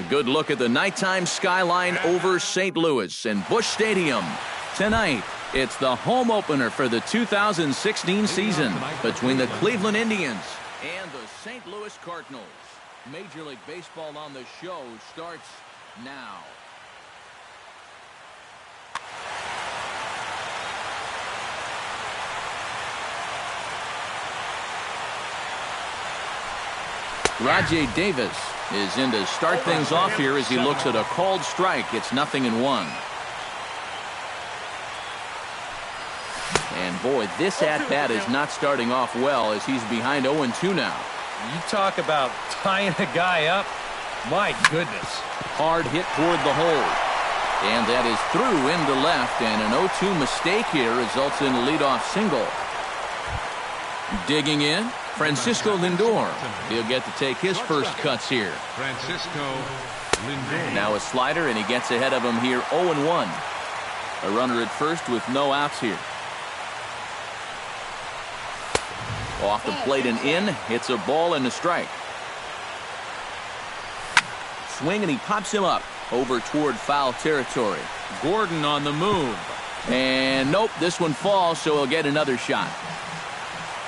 good look at the nighttime skyline over St. Louis and Busch Stadium. Tonight, it's the home opener for the 2016 season between the Cleveland Indians and the St. Louis Cardinals. Major League Baseball on the show starts now. Rajay Davis is in to start things off here as he looks at a called strike. It's 0-1. And boy, this at-bat is not starting off well as he's behind 0-2 now. You talk about tying a guy up. My goodness. Hard hit toward the hole. And that is through into left, and an 0-2 mistake here results in a leadoff single. Digging in, Francisco Lindor. He'll get to take his first cuts here. Francisco Lindor. Now a slider, and he gets ahead of him here 0-1. A runner at first with no outs here. Off the plate and in. It's a ball and a strike. Swing, and he pops him up over toward foul territory. Gordon on the move. And nope, this one falls, so he'll get another shot.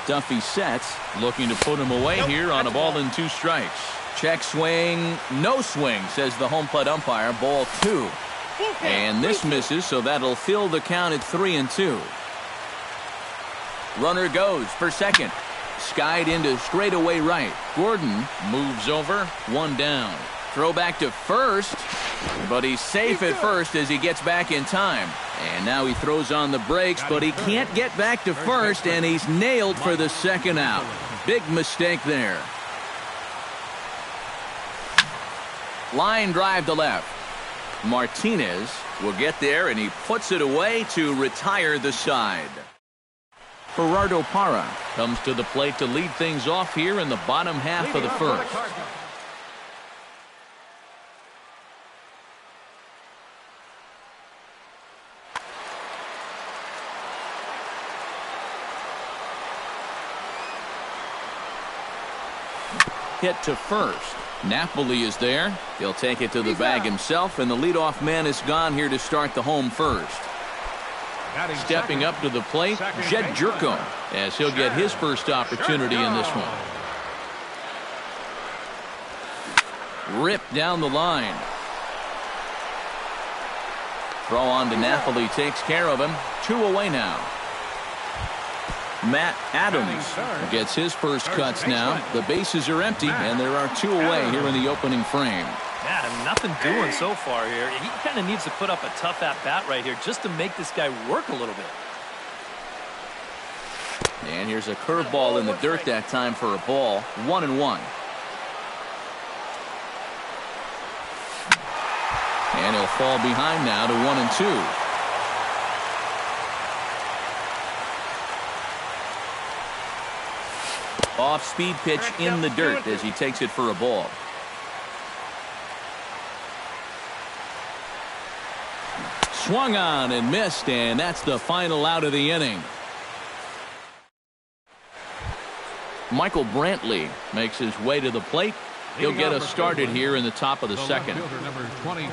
Duffy sets, looking to put him away here on a ball and 2 strikes. Check swing, no swing, says the home plate umpire. Ball 2. And this misses, so that'll fill the count at 3-2. Runner goes for second. Skied into straightaway right. Gordon moves over, 1 down. Throw back to first, but he's safe at first as he gets back in time. And now he throws on the brakes, but he can't get back to first, and he's nailed for the second out. Big mistake there. Line drive to left. Martinez will get there, and he puts it away to retire the side. Gerardo Parra comes to the plate to lead things off here in the bottom half of the first. Hit to first. Napoli is there. He'll take it to the bag himself, and the leadoff man is gone here to start the home first. Stepping up to the plate, Jed Jerko, as he'll get his first opportunity in this one. Ripped down the line. Throw on to Napoli takes care of him. 2 away now. Matt Adams gets his first cuts now. The bases are empty, and there are 2 away here in the opening frame. Yeah, nothing doing so far here. He kind of needs to put up a tough at-bat right here just to make this guy work a little bit. And here's a curveball in the dirt that time for a ball. 1-1. And he'll fall behind now to 1-2. Off-speed pitch in the dirt as he takes it for a ball. Swung on and missed, and that's the final out of the inning. Michael Brantley makes his way to the plate. He'll get us started here in the top of the second. Number 23,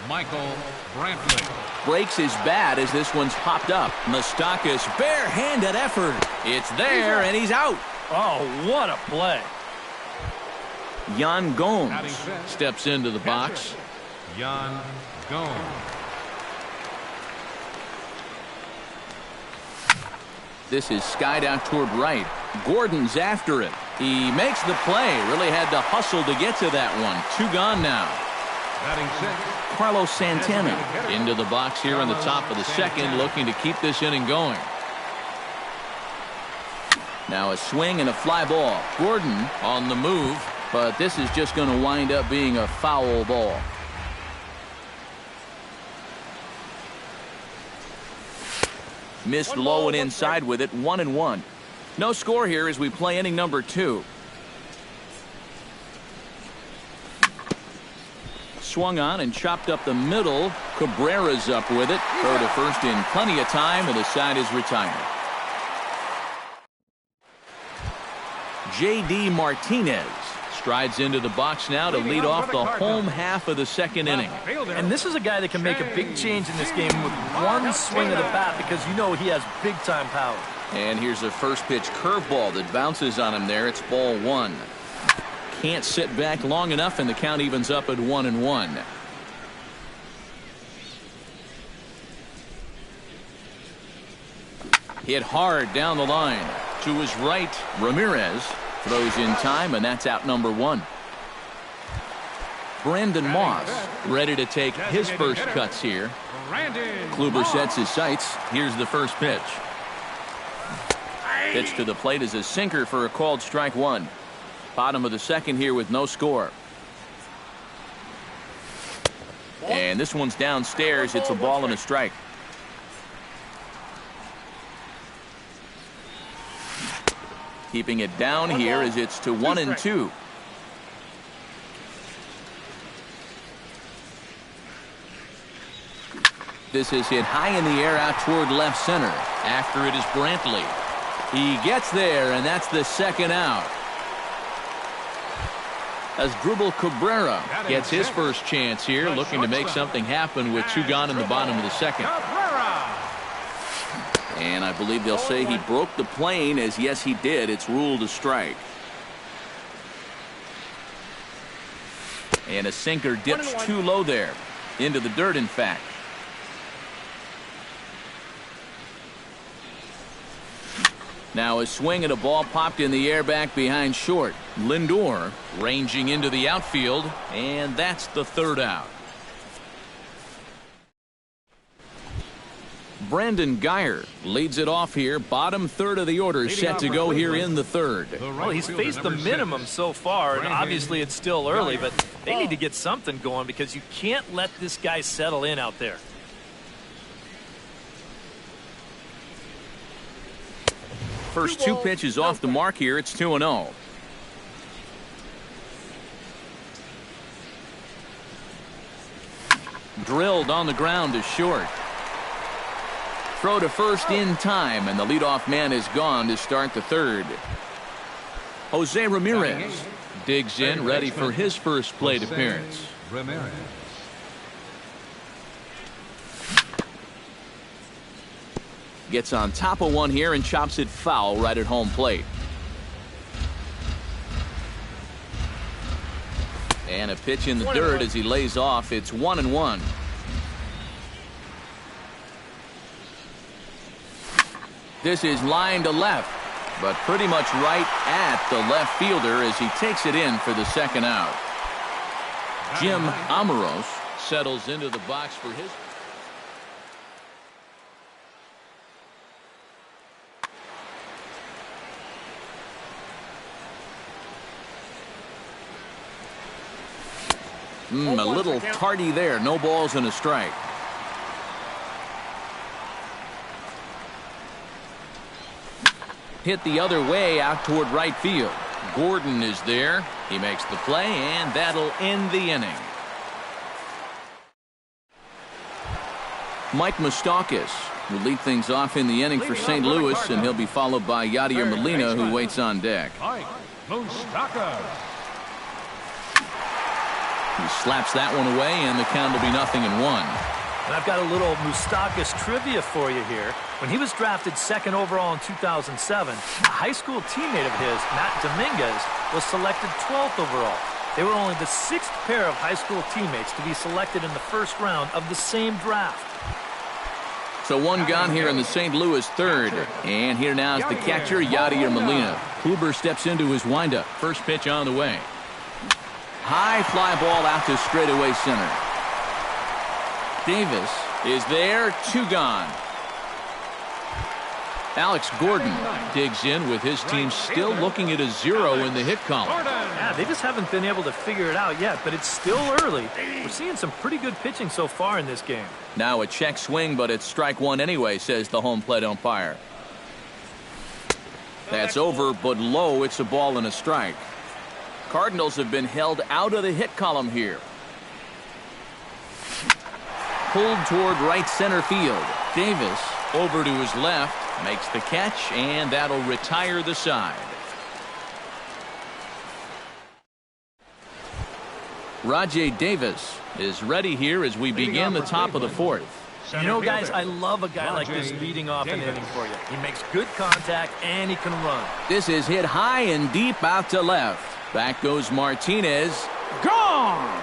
Michael Brantley. Breaks his bat as this one's popped up. Moustakas bare-handed effort. It's there, and he's out. Oh, what a play. Yan Gomes steps into the box. Yan Gomes. This is skied out toward right. Gordon's after it. He makes the play. Really had to hustle to get to that one. 2 gone now. Batting 6. Carlos Santana into the box here in the top of the second, looking to keep this inning going. Now a swing and a fly ball. Gordon on the move, but this is just going to wind up being a foul ball. Missed low and inside with it. 1-1. No score here as we play inning number 2. Swung on and chopped up the middle. Cabrera's up with it. Throw to first in plenty of time, and the side is retired. J.D. Martinez Strides into the box now to lead off the home half of the second inning. And this is a guy that can make a big change in this game with one swing of the bat, because you know he has big-time power. And here's a first pitch curveball that bounces on him there. It's ball one. Can't sit back long enough, and the count evens up at 1-1. Hit hard down the line. To his right, Ramirez throws in time, and that's out number one. Brandon Moss ready to take his first cuts here. Kluber sets his sights. Here's the first pitch. Pitch to the plate is a sinker for a called strike one. Bottom of the second here with no score. And this one's downstairs. It's a ball and a strike. Keeping it down here as it's to 1-2. This is hit high in the air out toward left center. After it is Brantley. He gets there, and that's the second out. As Dribble Cabrera gets his first chance here, looking to make something happen with two gone in the bottom of the second. And I believe they'll say he broke the plane, as yes he did. It's ruled a strike. And a sinker dips too low there. Into the dirt, in fact. Now a swing and a ball popped in the air back behind short. Lindor ranging into the outfield, and that's the third out. Brandon Guyer leads it off here. Bottom third of the order set to go here in the third. Well, he's faced the minimum so far, and obviously it's still early, but they need to get something going because you can't let this guy settle in out there. First two pitches off the mark here. It's 2-0. Drilled on the ground to short. Throw to first in time, and the leadoff man is gone to start the third. Jose Ramirez digs in, ready for his first plate appearance. Gets on top of one here and chops it foul right at home plate. And a pitch in the dirt as he lays off. It's 1-1. This is line to left, but pretty much right at the left fielder as he takes it in for the second out. Jim Amoros settles into the box for his. A little tardy there. No balls and a strike. Hit the other way out toward right field. Gordon is there. He makes the play, and that'll end the inning. Mike Moustakas will lead things off in the inning for St. Louis, and he'll be followed by Yadier Molina, who waits on deck. Mike Moustakas. He slaps that one away, and the count will be 0-1. And I've got a little Moustakas trivia for you here. When he was drafted second overall in 2007, a high school teammate of his, Matt Dominguez, was selected 12th overall. They were only the 6th pair of high school teammates to be selected in the first round of the same draft. So one gone here in the St. Louis third. And here now is the catcher, Yadier Molina. Kluber steps into his windup. First pitch on the way. High fly ball out to straightaway center. Davis is there. Two gone. Alex Gordon digs in with his team still looking at a 0 in the hit column. Yeah, they just haven't been able to figure it out yet, but it's still early. We're seeing some pretty good pitching so far in this game. Now a check swing, but it's strike one anyway, says the home plate umpire. That's over, but low. It's a ball and a strike. Cardinals have been held out of the hit column here. Pulled toward right center field. Davis over to his left, makes the catch, and that'll retire the side. Rajay Davis is ready here as we begin the top of the fourth. You know, guys, I love a guy like this leading off an inning for you. He makes good contact, and he can run. This is hit high and deep out to left. Back goes Martinez. Gone!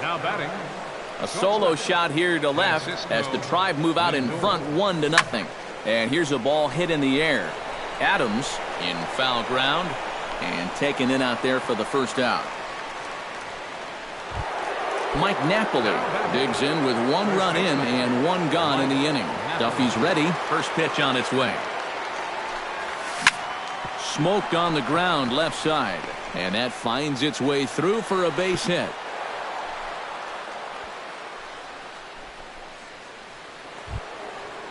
Now batting. A solo shot here to left as the Tribe move out in front 1-0. And here's a ball hit in the air. Adams in foul ground and taken in out there for the first out. Mike Napoli digs in with 1 run in and 1 gone in the inning. Duffy's ready. First pitch on its way. Smoked on the ground left side. And that finds its way through for a base hit.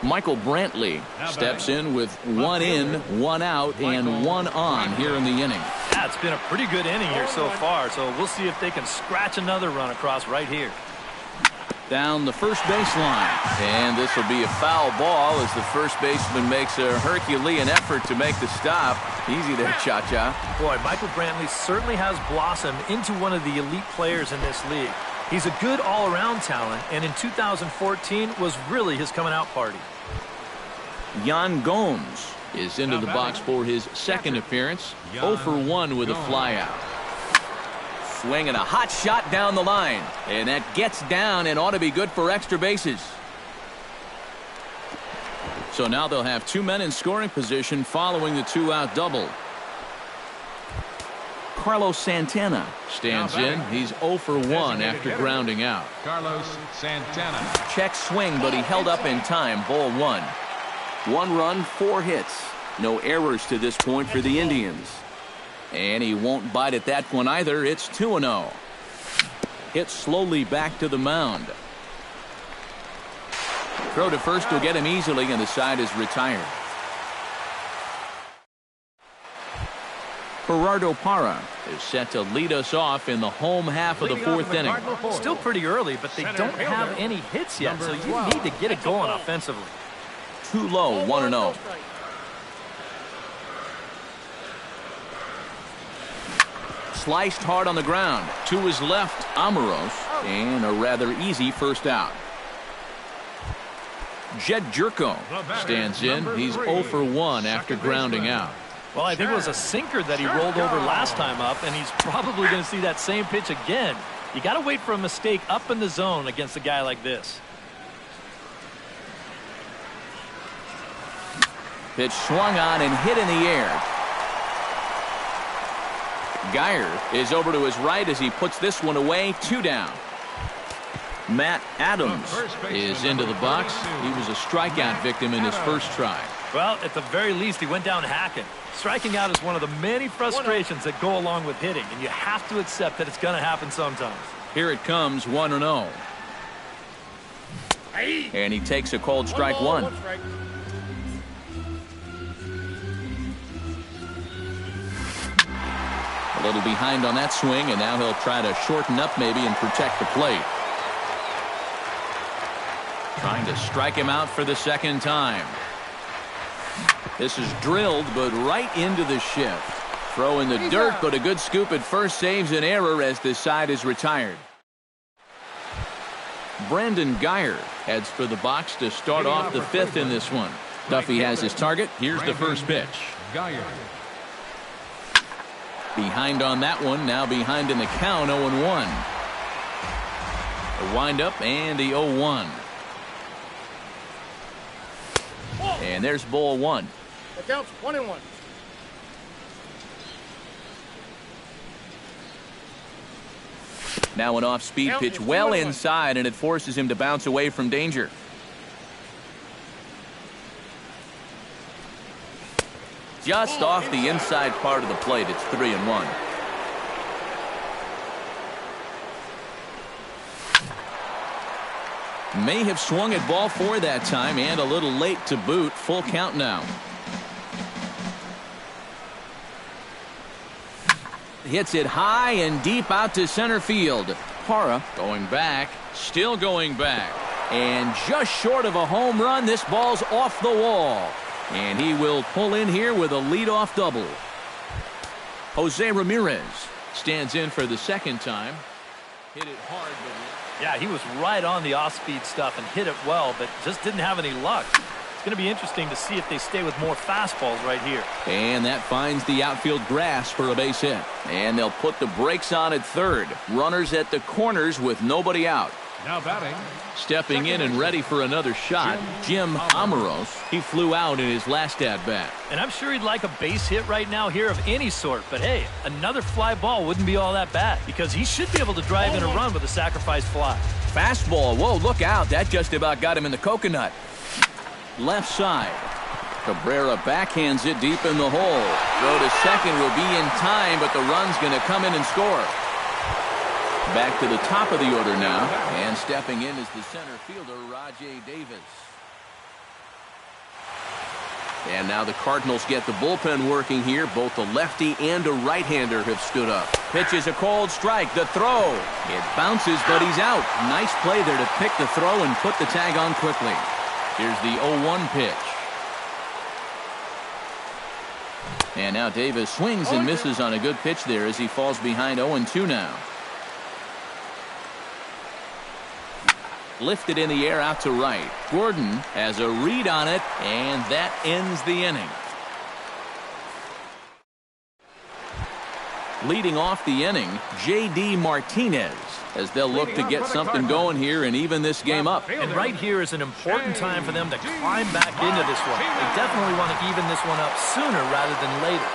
Michael Brantley steps in with 1 in, 1 out, and 1 on here in the inning. Yeah, it's been a pretty good inning here so far, so we'll see if they can scratch another run across right here. Down the first baseline. And this will be a foul ball as the first baseman makes a Herculean effort to make the stop. Easy there, Cha-Cha. Boy, Michael Brantley certainly has blossomed into one of the elite players in this league. He's a good all-around talent, and in 2014 was really his coming-out party. Yan Gomes is into the box for his second appearance. 0 for 1 with a flyout. Swinging a hot shot down the line. And that gets down and ought to be good for extra bases. So now they'll have 2 men in scoring position following the 2-out double. Carlos Santana stands in. He's 0 for 1 after grounding out. Carlos Santana. Check swing, but he held up in time. Ball 1. 1 run, 4 hits. No errors to this point for the Indians. And he won't bite at that one either. It's 2-0. Hit slowly back to the mound. Throw to first will get him easily, and the side is retired. Gerardo Parra is set to lead us off in the home half of the 4th inning. Still pretty early, but they don't have any hits yet, so you need to get it going offensively. Too low, 1-0. Sliced hard on the ground. To his left, Amoros, and a rather easy first out. Jed Jerko stands in. He's 0 for 1 after grounding out. Well, I think it was a sinker that he rolled over last time up, and he's probably going to see that same pitch again. You got to wait for a mistake up in the zone against a guy like this. Pitch swung on and hit in the air. Geyer is over to his right as he puts this one away. 2 down. Matt Adams is into the box. He was a strikeout victim in his first try. Well, at the very least, he went down hacking. Striking out is one of the many frustrations that go along with hitting, and you have to accept that it's going to happen sometimes. Here it comes, 1-0. And he takes a called strike 1. A little behind on that swing, and now he'll try to shorten up maybe and protect the plate. Trying to strike him out for the second time. This is drilled, but right into the shift. Throw in the dirt, but a good scoop at first saves an error as the side is retired. Brandon Geyer heads for the box to start off the 5th in this one. Duffy has his target. Here's the first pitch. Geyer. Behind on that one, now behind in the count, 0-1. A windup and the 0-1. And there's ball 1. That counts 1-1. Now an off-speed pitch well inside, and it forces him to bounce away from danger. Just off the inside part of the plate, it's 3-1. May have swung at ball 4 that time, and a little late to boot. Full count now. Hits it high and deep out to center field. Parra going back, still going back, and just short of a home run. This ball's off the wall, and he will pull in here with a leadoff double. Jose Ramirez stands in for the second time. Hit it hard, but yeah, he was right on the off-speed stuff and hit it well, but just didn't have any luck. It's going to be interesting to see if they stay with more fastballs right here. And that finds the outfield grass for a base hit. And they'll put the brakes on at third. Runners at the corners with nobody out. Now batting. Stepping in and ready for another shot, Jim Amoros. He flew out in his last at-bat. And I'm sure he'd like a base hit right now here of any sort. But hey, another fly ball wouldn't be all that bad because he should be able to drive in a run with a sacrifice fly. Fastball. Whoa, look out. That just about got him in the coconut. Left side. Cabrera backhands it deep in the hole. Throw to second will be in time, but the run's going to come in and score. Back to the top of the order now, and stepping in is the center fielder, Rajay Davis. And now the Cardinals get the bullpen working here. Both the lefty and a right-hander have stood up. Pitches a cold strike. The throw. It bounces, but he's out. Nice play there to pick the throw and put the tag on quickly. Here's the 0-1 pitch. And now Davis swings and misses on a good pitch there as he falls behind 0-2 now. Lifted in the air out to right. Gordon has a read on it, and that ends the inning. Leading off the inning, J.D. Martinez, as they'll look to get something going here and even this game up. And right here is an important time for them to climb back into this one. They definitely want to even this one up sooner rather than later.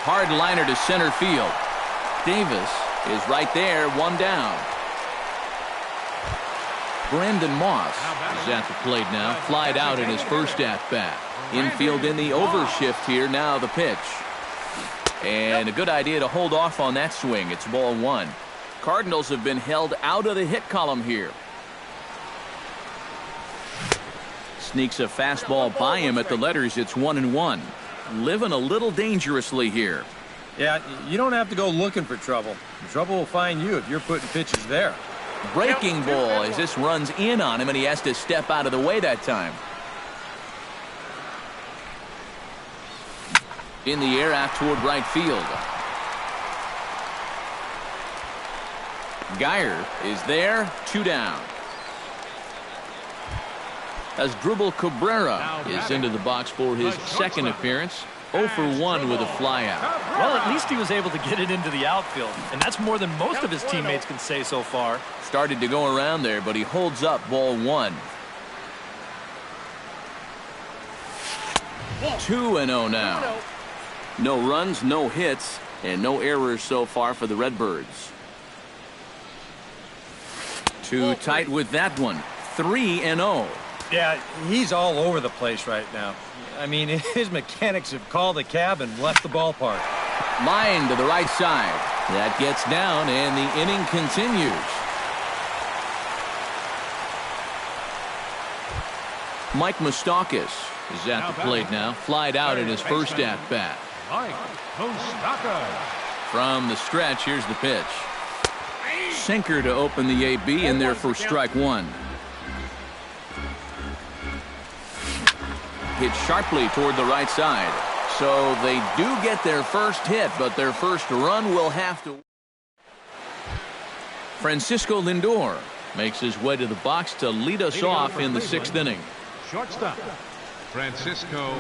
Hard liner to center field. Davis is right there, one down. Brandon Moss is at the plate now. Flied out in his first at-bat. Infield in the overshift here. Now the pitch. And a good idea to hold off on that swing. It's ball one. Cardinals have been held out of the hit column here. Sneaks a fastball by him at the letters. It's 1-1. Living a little dangerously here. Yeah, you don't have to go looking for trouble. Trouble will find you if you're putting pitches there. Breaking ball as this runs in on him, and he has to step out of the way that time. In the air out toward right field. Geyer is there, two down. As Dribble Cabrera is into the box for his second appearance. 0 for 1 with a flyout. Well, at least he was able to get it into the outfield, and that's more than most of his teammates can say so far. Started to go around there, but he holds up ball one. 2-0 now. No runs, no hits, and no errors so far for the Redbirds. Too tight with that one. 3-0. Yeah, he's all over the place right now. I mean, his mechanics have called a cab and left the ballpark. Line to the right side. That gets down, and the inning continues. Mike Moustakas is at the plate now. Flied out in his first at-bat. Mike Moustakas. From the stretch, here's the pitch. Sinker to open the AB, and there for strike one. Hit sharply toward the right side. So they do get their first hit, but their first run will have to. Francisco Lindor makes his way to the box to lead us off in the sixth inning. Shortstop, Francisco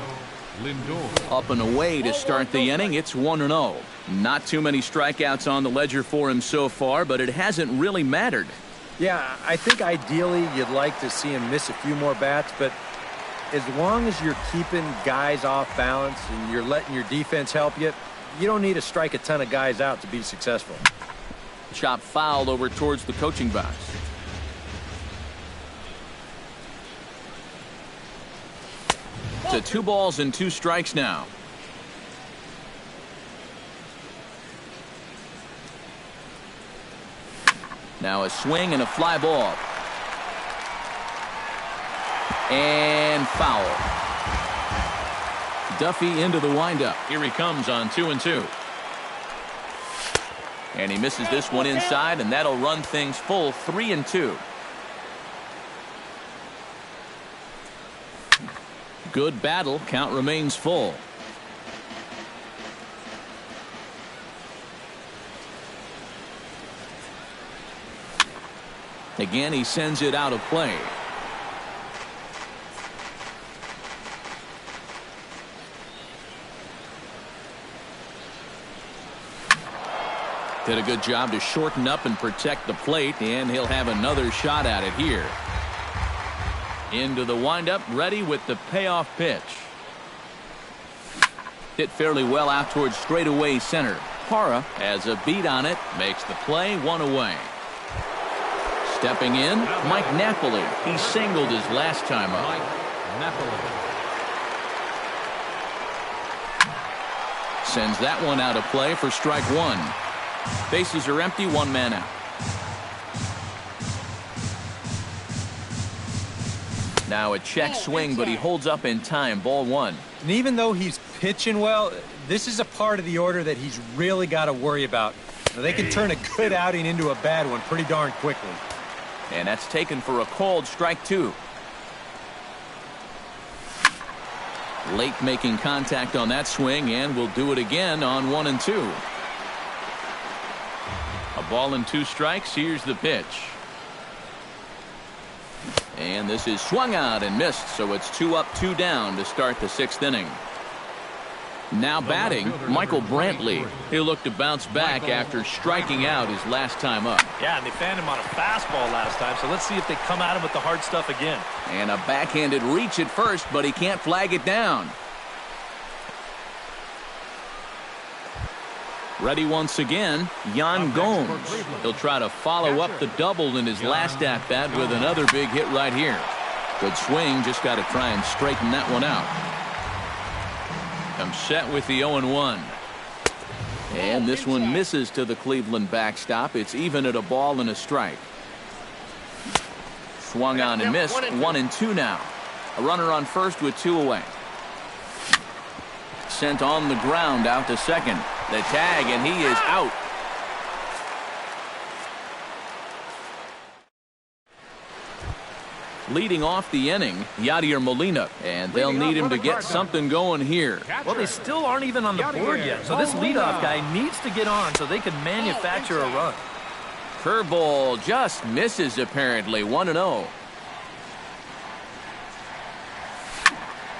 Lindor. Up and away to start the inning. It's 1-0. Not too many strikeouts on the ledger for him so far, but it hasn't really mattered. Yeah, I think ideally you'd like to see him miss a few more bats, but as long as you're keeping guys off balance and you're letting your defense help you, you don't need to strike a ton of guys out to be successful. Chop fouled over towards the coaching box. To 2 balls and 2 strikes now. Now a swing and a fly ball. And foul. Duffy into the windup. Here he comes on 2-2. And he misses this one inside, and that'll run things full 3-2. Good battle. Count remains full. Again, he sends it out of play. Did a good job to shorten up and protect the plate, and he'll have another shot at it here. Into the windup, ready with the payoff pitch. Hit fairly well out towards straightaway center. Parra has a beat on it, makes the play, one away. Stepping in, Mike Napoli. He singled his last time up. Mike Napoli. Sends that one out of play for strike one. Bases are empty, one man out. Now a check swing, but he holds up in time. Ball one. And even though he's pitching well, this is a part of the order that he's really got to worry about. Now, they can turn a good outing into a bad one pretty darn quickly. And that's taken for a called strike two. Late making contact on that swing, and will do it again on 1-2. A ball and two strikes. Here's the pitch. And this is swung out and missed, so it's 2 up, 2 down to start the 6th inning. Now batting, Michael Brantley. He'll look to bounce back after striking out his last time up. Yeah, and they fanned him on a fastball last time, so let's see if they come at him with the hard stuff again. And a backhanded reach at first, but he can't flag it down. Ready once again, Yan Gomes. He'll try to follow up the double in his last at-bat with another big hit right here. Good swing, just got to try and straighten that one out. Comes set with the 0-1. And this one misses to the Cleveland backstop. It's even at a ball and a strike. Swung on and missed. 1-2 now. A runner on first with 2 away. Sent on the ground out to second. The tag, and he is out. Leading off the inning, Yadier Molina, and they'll need him to get something going here. Well, they still aren't even on the board yet, so this leadoff guy needs to get on so they can manufacture a run. Curveball just misses apparently. 1-0.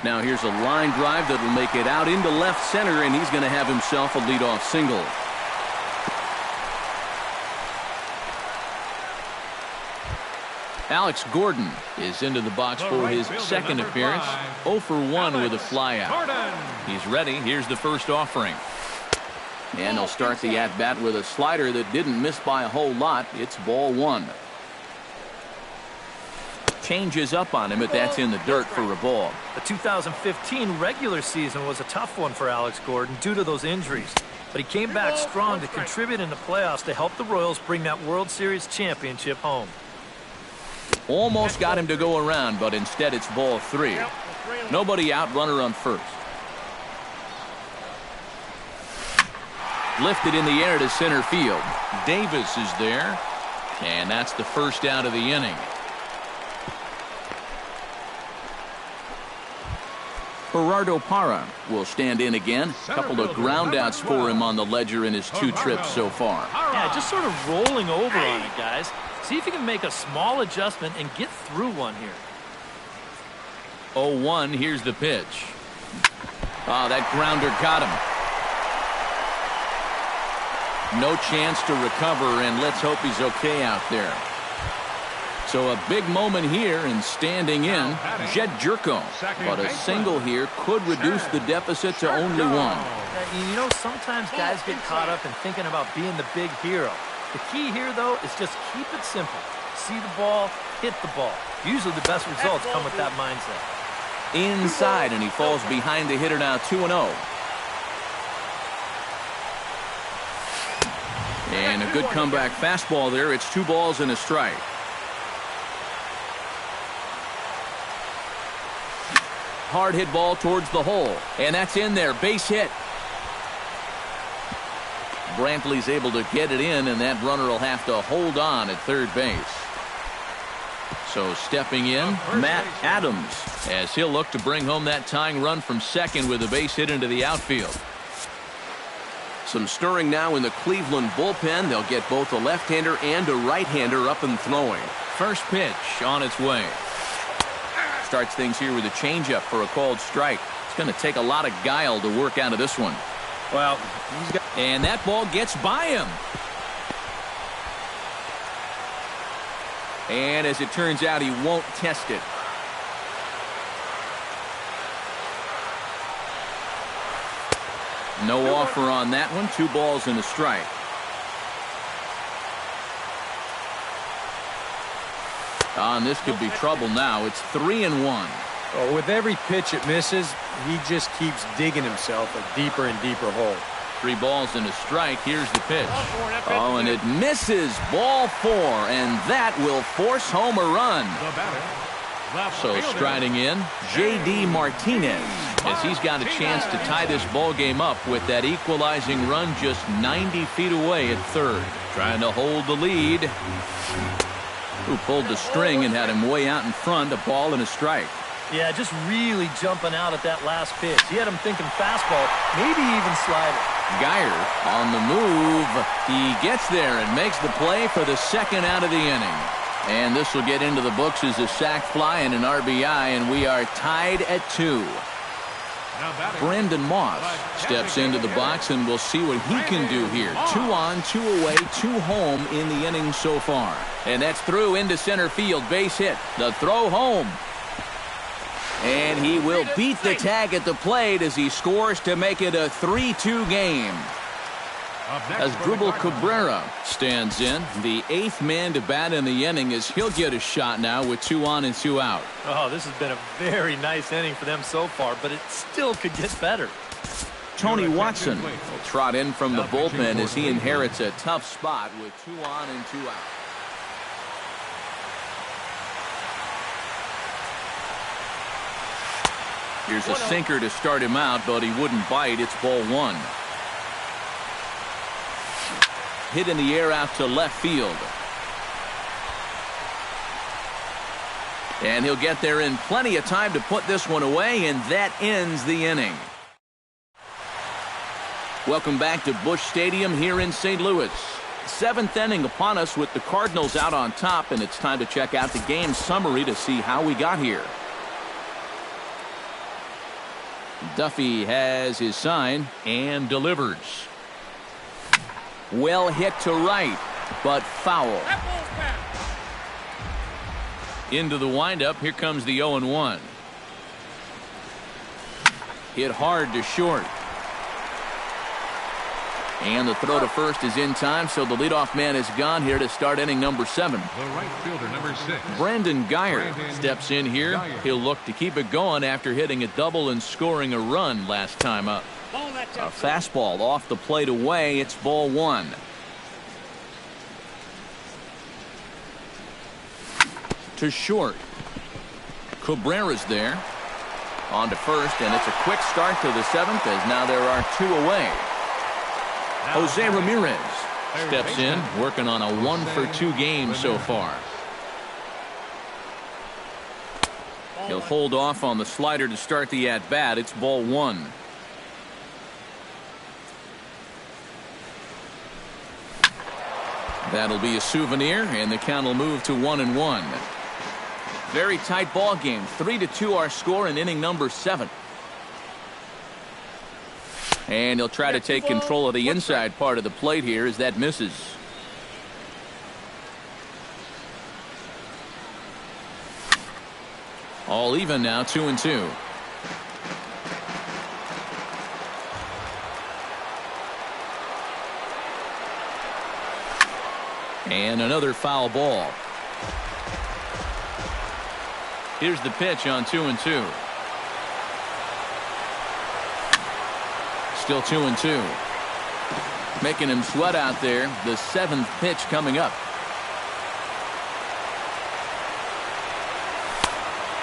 Now here's a line drive that will make it out into left center, and he's going to have himself a leadoff single. Alex Gordon is into the box for his second appearance. 0 for 1 with a flyout. He's ready. Here's the first offering. And he'll start the at-bat with a slider that didn't miss by a whole lot. It's ball one. Changes up on him, but that's in the dirt for a ball. The 2015 regular season was a tough one for Alex Gordon due to those injuries. But he came back strong to contribute in the playoffs to help the Royals bring that World Series championship home. Almost got him to go around, but instead it's ball 3. Nobody out, runner on first. Lifted in the air to center field. Davis is there, and that's the first out of the inning. Gerardo Parra will stand in again. A couple of groundouts for him on the ledger in his 2 trips so far. Yeah, just sort of rolling over on it, guys. See if you can make a small adjustment and get through one here. 0-1, here's the pitch. Oh, that grounder got him. No chance to recover, and let's hope he's okay out there. So a big moment here, and standing in, Jed Jerko. But a single here could reduce the deficit to only 1. You know, sometimes guys get caught up in thinking about being the big hero. The key here, though, is just keep it simple. See the ball, hit the ball. Usually the best results come with that mindset. Inside, and he falls behind the hitter now, 2-0. And a good comeback fastball there. It's 2 balls and a strike. Hard hit ball towards the hole, and that's in there. Base hit. Brantley's able to get it in, and that runner will have to hold on at third base. So stepping in, Matt Adams, as he'll look to bring home that tying run from second with a base hit into the outfield. Some stirring now in the Cleveland bullpen. They'll get both a left-hander and a right-hander up and throwing. First pitch on its way. Starts things here with a changeup for a called strike. It's going to take a lot of guile to work out of this one. Well, and that ball gets by him. And as it turns out, he won't test it. No offer on that one. 2 balls and a strike. And this could be trouble now. It's 3-1. Oh, with every pitch it misses, he just keeps digging himself a deeper and deeper hole. 3 balls and a strike. Here's the pitch. Oh, and it misses. Ball 4, and that will force home a run. So striding in, J.D. Martinez, as he's got a chance to tie this ball game up with that equalizing run just 90 feet away at third. Trying to hold the lead. Who pulled the string and had him way out in front. A ball and a strike. Yeah, just really jumping out at that last pitch. He had him thinking fastball, maybe even slider. Geyer on the move. He gets there and makes the play for the second out of the inning. And this will get into the books as a sac fly and an RBI, and we are tied at 2. Brandon Moss steps into the box, and we'll see what he can do here. 2 on, 2 away, 2 home in the inning so far. And that's through into center field. Base hit. The throw home. And he will beat the tag at the plate as he scores to make it a 3-2 game. As Dribble Cabrera stands in, the 8th man to bat in the inning, as he'll get a shot now with 2 on and 2 out. Oh, this has been a very nice inning for them so far, but it still could get better. Tony Watson will trot in from the bullpen as he inherits a tough spot with 2 on and 2 out. Here's a sinker to start him out, but he wouldn't bite. It's ball 1. Hit in the air out to left field. And he'll get there in plenty of time to put this one away, and that ends the inning. Welcome back to Busch Stadium here in St. Louis. 7th inning upon us with the Cardinals out on top, and it's time to check out the game summary to see how we got here. Duffy has his sign and delivers. Well hit to right, but foul. Into the windup. Here comes the 0-1. Hit hard to short. And the throw to first is in time, so the leadoff man is gone here to start inning number 7. The right fielder, number 6. Brandon Geyer steps in here. He'll look to keep it going after hitting a double and scoring a run last time up. A fastball off the plate away. It's ball 1. To short. Cabrera's there. On to first, and it's a quick start to the 7th as now there are 2 away. Jose Ramirez steps in, working on a 1-for-2 game so far. He'll hold off on the slider to start the at-bat. It's ball 1. That'll be a souvenir, and the count will move to 1-1. Very tight ball game. 3-2 our score in inning number 7. And he'll try to take control of the inside part of the plate here as that misses. All even now, 2-2. And another foul ball. Here's the pitch on 2-2. Still 2-2. Making him sweat out there. The 7th pitch coming up.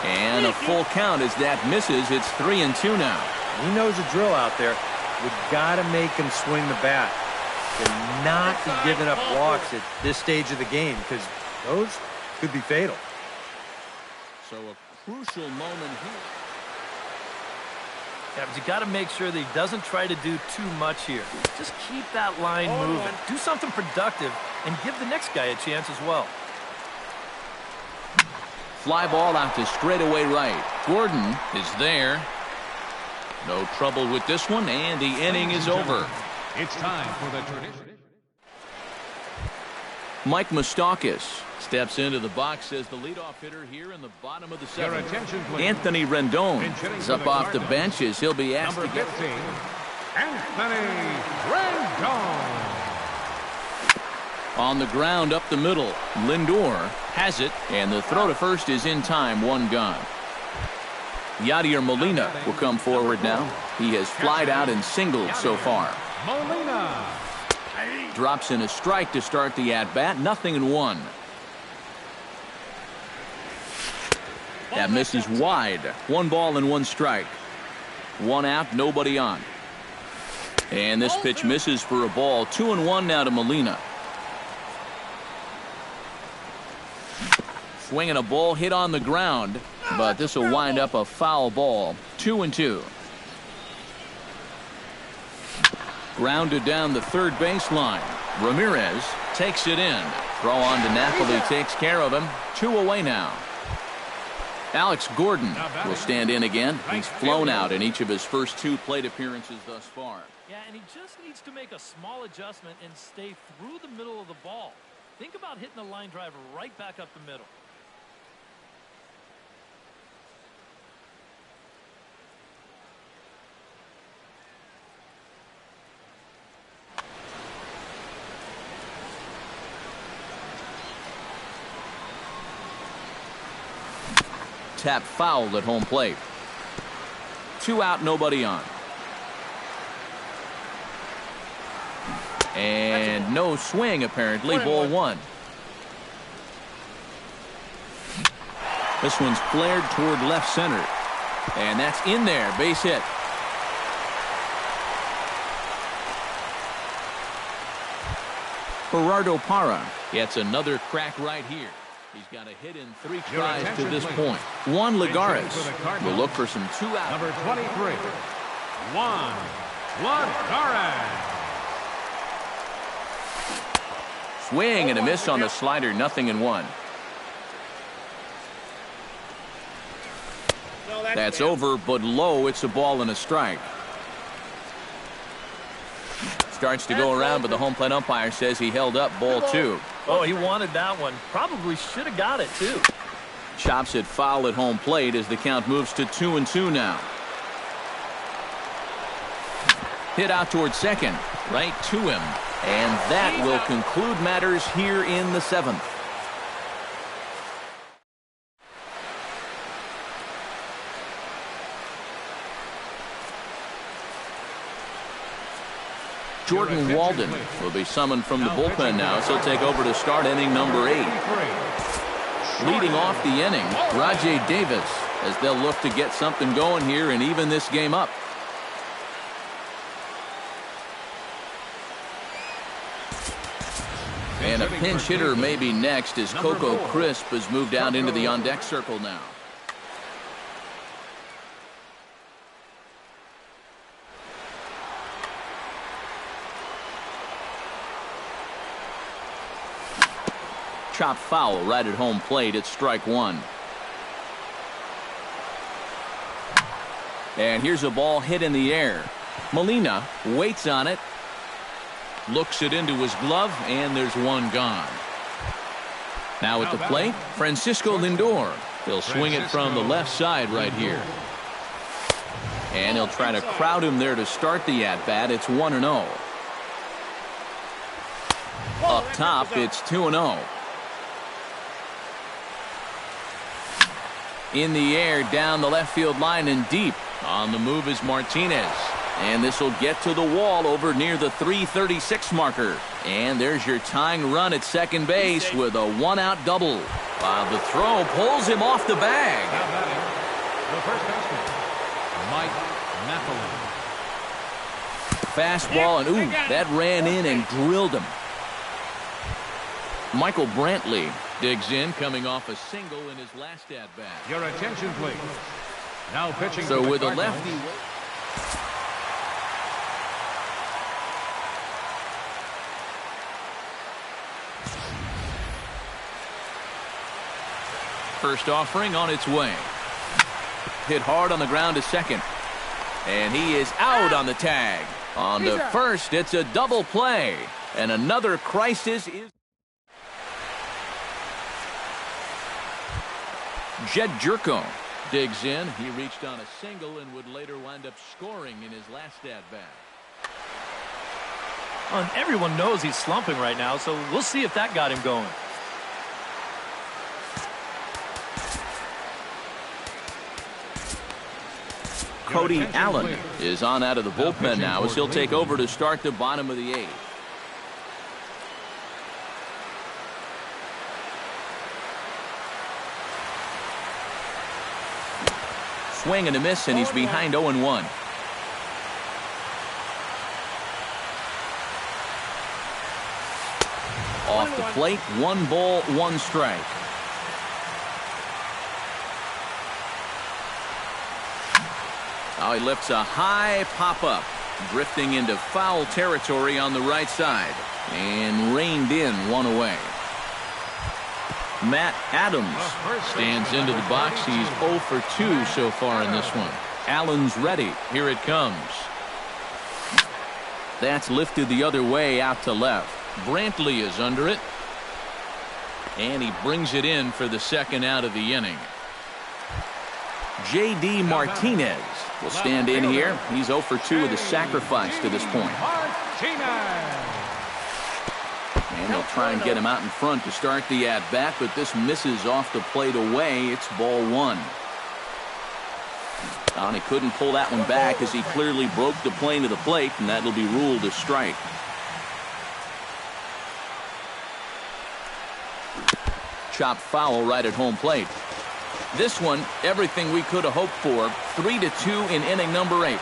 And a full count as that misses. It's 3-2 now. He knows the drill out there. We've got to make him swing the bat. And not be giving up walks at this stage of the game, because those could be fatal. So a crucial moment here. Yeah, but you got to make sure that he doesn't try to do too much here. Just keep that line moving. Do something productive and give the next guy a chance as well. Fly ball out to straightaway right. Gordon is there. No trouble with this one, and the inning is over. It's time for the tradition. Mike Moustakas steps into the box as the leadoff hitter here in the bottom of the seventh. attention, please. Anthony Rendon is up off the Cardinals. bench as he'll be asked Number to get 15, Anthony Rendon. on the ground up the middle. Lindor has it, and the throw to first is in time, one gone. Yadier Molina will come forward now. He has flied out and singled so far. Molina. Drops in a strike to start the at-bat. 0-1. That misses wide. 1 ball and 1 strike. 1 out, nobody on. And this pitch misses for a ball. 2-1 now to Molina. Swinging a ball hit on the ground, but this will wind up a foul ball. 2-2. Grounded down the third baseline. Ramirez takes it in. Throw on to Napoli takes care of him. 2 away now. Alex Gordon will stand in again. He's flown out in each of his first 2 plate appearances thus far. Yeah, and he just needs to make a small adjustment and stay through the middle of the ball. Think about hitting a line drive right back up the middle. Tap foul at home plate. 2 out, nobody on. And no swing apparently. Ball 1. This one's flared toward left center. And that's in there. Base hit. Gerardo Parra gets another crack right here. He's got a hit in 3 tries to this point. Juan Lagares will look for some 2 outs. Number 23, Juan Lagares. Swing and a miss on the slider. 0-1. That's over, but low. It's a ball and a strike. Starts to go around, but the home plate umpire says he held up. Ball 2. Oh, he wanted that one. Probably should have got it, too. Chops it foul at home plate as the count moves to 2-2 now. Hit out towards second. Right to him. And that will conclude matters here in the 7th. Jordan Walden will be summoned from the bullpen now, so he'll take over to start inning number 8. Leading off the inning, Rajay Davis, as they'll look to get something going here and even this game up. And a pinch hitter may be next as Coco Crisp has moved out into the on-deck circle now. Chop foul right at home plate. It's strike 1. And here's a ball hit in the air. Molina waits on it. Looks it into his glove, and there's 1 gone. Now at the plate, Francisco Lindor. He'll swing it from the left side right here. And he'll try to crowd him there to start the at-bat. It's 1-0. Up top, it's 2-0. In the air, down the left field line and deep. On the move is Martinez. And this will get to the wall over near the 336 marker. And there's your tying run at second base with a 1-out double. While the throw pulls him off the bag. The first baseman, Mike Napoli. Fastball, and ooh, that ran in and drilled him. Michael Brantley Digs in, coming off a single in his last at-bat. Your attention, please. Now pitching So for the with a Cardinals. lefty... First offering on its way. Hit hard on the ground to second. And he is out on the tag. On to first, it's a double play. And another crisis is... Jed Jerko digs in. He reached on a single and would later wind up scoring in his last at-bat. And everyone knows he's slumping right now, so we'll see if that got him going. Cody Allen is on out of the bullpen now as he'll take over to start the bottom of the 8th. Swing and a miss, and he's behind 0-1. Off the plate, 1 ball, 1 strike. Now he lifts a high pop-up, drifting into foul territory on the right side, and reined in 1 away. Matt Adams stands into the box. He's 0 for 2 so far in this one. Allen's ready. Here it comes. That's lifted the other way out to left. Brantley is under it. And he brings it in for the second out of the inning. J.D. Martinez will stand in here. He's 0 for 2 with a sacrifice to this point. And they'll try and get him out in front to start the at-bat, but this misses off the plate away. It's ball 1. And he couldn't pull that one back as he clearly broke the plane of the plate, and that'll be ruled a strike. Chopped foul right at home plate. This one, everything we could have hoped for. 3-2 in inning number 8.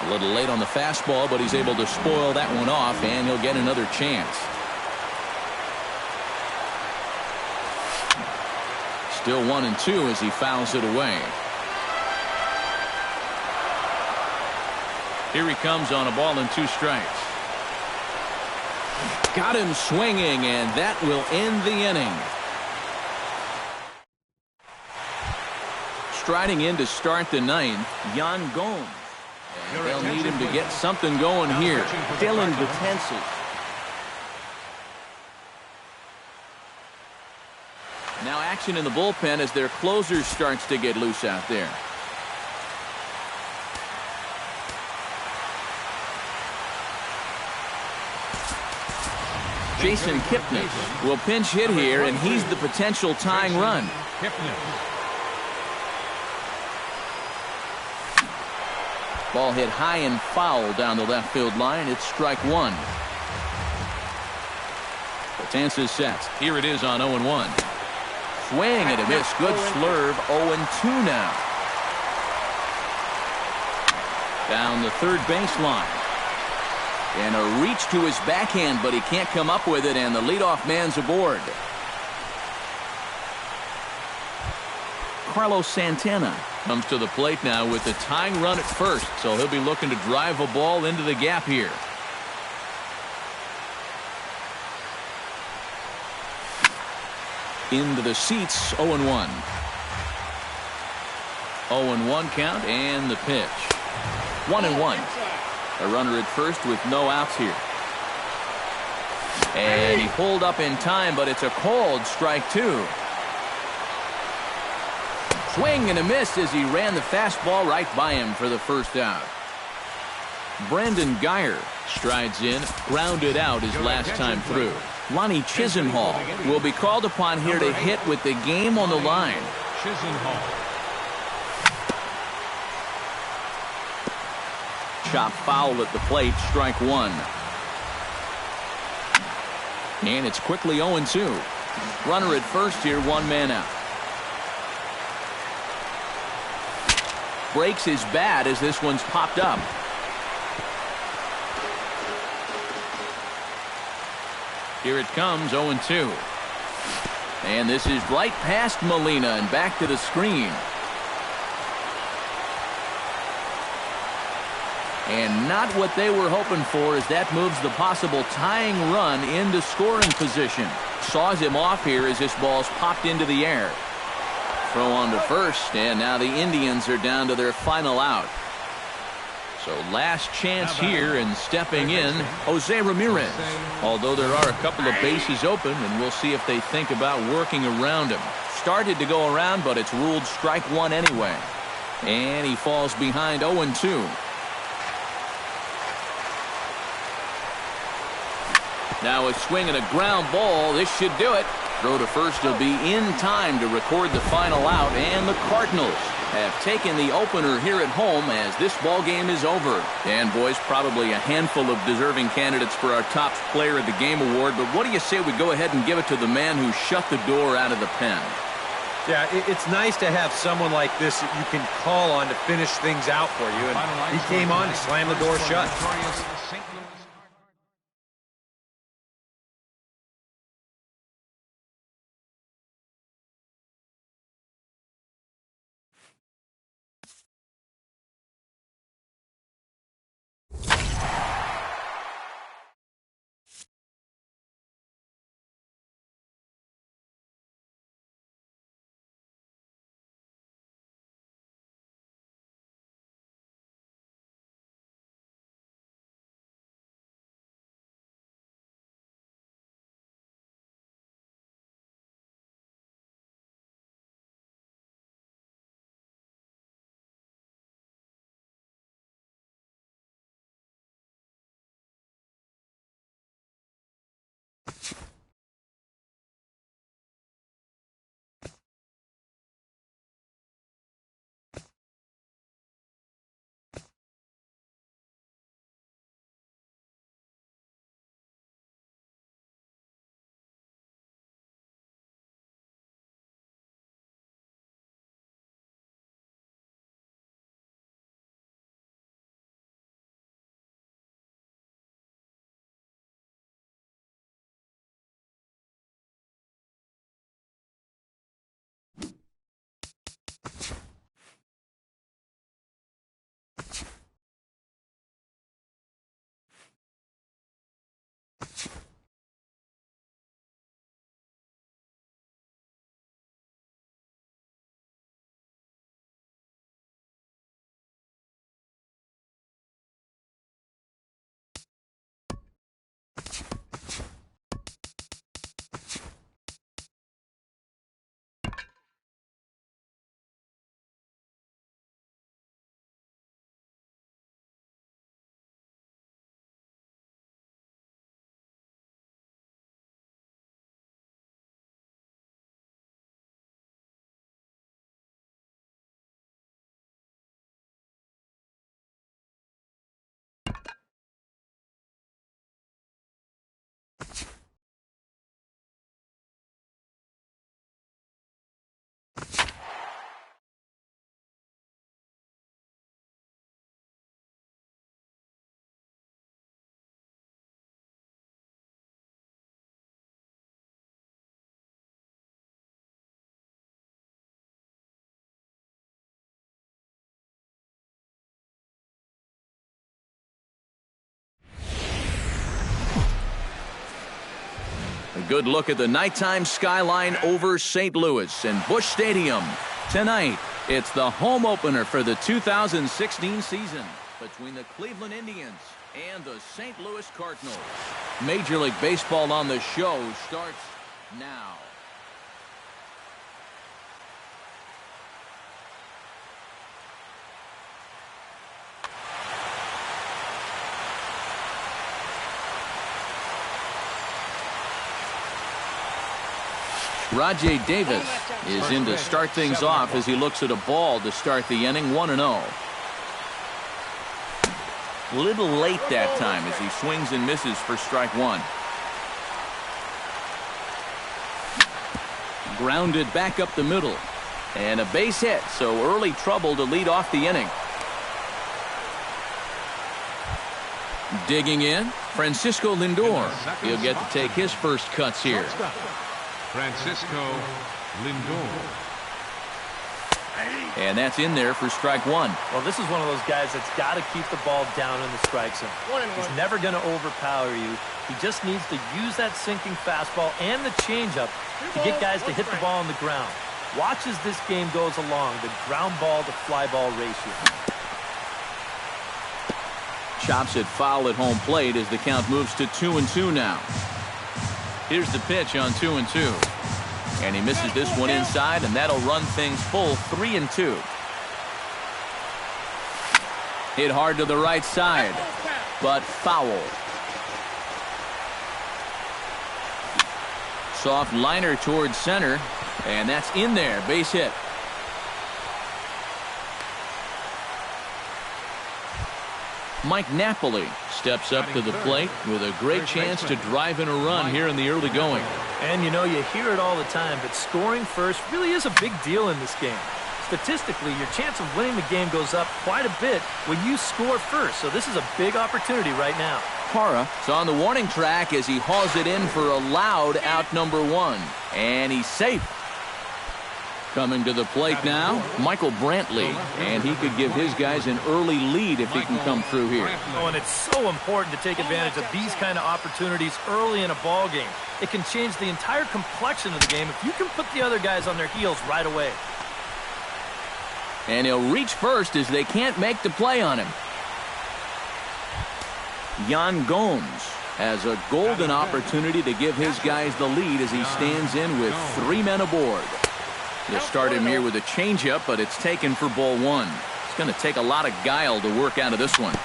A little late on the fastball, but he's able to spoil that one off, and he'll get another chance. Still 1-2 as he fouls it away. Here he comes on a ball and 2 strikes. Got him swinging, and that will end the inning. Striding in to start the 9th, Yan Gomes. And they'll need him to get something going here. Dylan Betances. Now action in the bullpen as their closer starts to get loose out there. Jason Kipnis will pinch hit here, and he's the potential tying run. Ball hit high and foul down the left field line. It's strike 1. Betances sets. Here it is on 0-1. Swing and a miss. Good slurve. 0-2 now. Down the third baseline. And a reach to his backhand, but he can't come up with it, and the leadoff man's aboard. Carlos Santana comes to the plate now with the tying run at first, so he'll be looking to drive a ball into the gap here. Into the seats, 0-1. 0-1 count, and the pitch. 1-1. A runner at first with no outs here. And he pulled up in time, but it's a called strike 2. Swing and a miss as he ran the fastball right by him for the first out. Brandon Geyer strides in, grounded out his last time through. Lonnie Chisenhall will be called upon here to hit with the game on the line. Chop foul at the plate, strike 1. And it's quickly 0-2. Runner at first here, 1 man out. Breaks his bat as this one's popped up. Here it comes, 0-2. And this is right past Molina and back to the screen. And not what they were hoping for, as that moves the possible tying run into scoring position. Saws him off here as this ball's popped into the air. Throw on to first, and now the Indians are down to their final out. So last chance here, and stepping in, Jose Ramirez. Although there are a couple of bases open, and we'll see if they think about working around him. Started to go around, but it's ruled strike one anyway. And he falls behind 0-2. Now a swing and a ground ball. This should do it. Throw to first will be in time to record the final out, and the Cardinals have taken the opener here at home as this ball game is over. And boys, probably a handful of deserving candidates for our top player of the game award, but what do you say we go ahead and give it to the man who shut the door out of the pen? Yeah, it's nice to have someone like this that you can call on to finish things out for you, and he came on to slam the door shut. A good look at the nighttime skyline over St. Louis and Busch Stadium. Tonight, it's the home opener for the 2016 season between the Cleveland Indians and the St. Louis Cardinals. Major League Baseball on the show starts now. Rajay Davis is in to start things off as he looks at a ball to start the inning, 1-0. A little late that time as he swings and misses for strike one. Grounded back up the middle. And a base hit, so early trouble to lead off the inning. Digging in, Francisco Lindor. He'll get to take his first cuts here. Francisco Lindor. And that's in there for strike one. Well, this is one of those guys that's got to keep the ball down in the strike zone. He's never going to overpower you. He just needs to use that sinking fastball and the changeup to get guys to hit the ball on the ground. Watch as this game goes along, the ground ball to fly ball ratio. Chops it foul at home plate as the count moves to 2-2 now. Here's the pitch on 2-2. And he misses this one inside, and that'll run things full 3-2. Hit hard to the right side, but foul. Soft liner towards center, and that's in there. Base hit. Mike Napoli steps up to the plate with a great chance to drive in a run here in the early going. And you know, you hear it all the time, but scoring first really is a big deal in this game. Statistically, your chance of winning the game goes up quite a bit when you score first. So this is a big opportunity right now. Parra is on the warning track as he hauls it in for a loud out number one. And he's safe. Coming to the plate now, Michael Brantley, and he could give his guys an early lead if he can come through here. Oh, and it's so important to take advantage of these kind of opportunities early in a ball game. It can change the entire complexion of the game if you can put the other guys on their heels right away. And he'll reach first as they can't make the play on him. Yan Gomes has a golden opportunity to give his guys the lead as he stands in with 3 men aboard. He'll start him here with a changeup, but it's taken for ball one. It's going to take a lot of guile to work out of this one.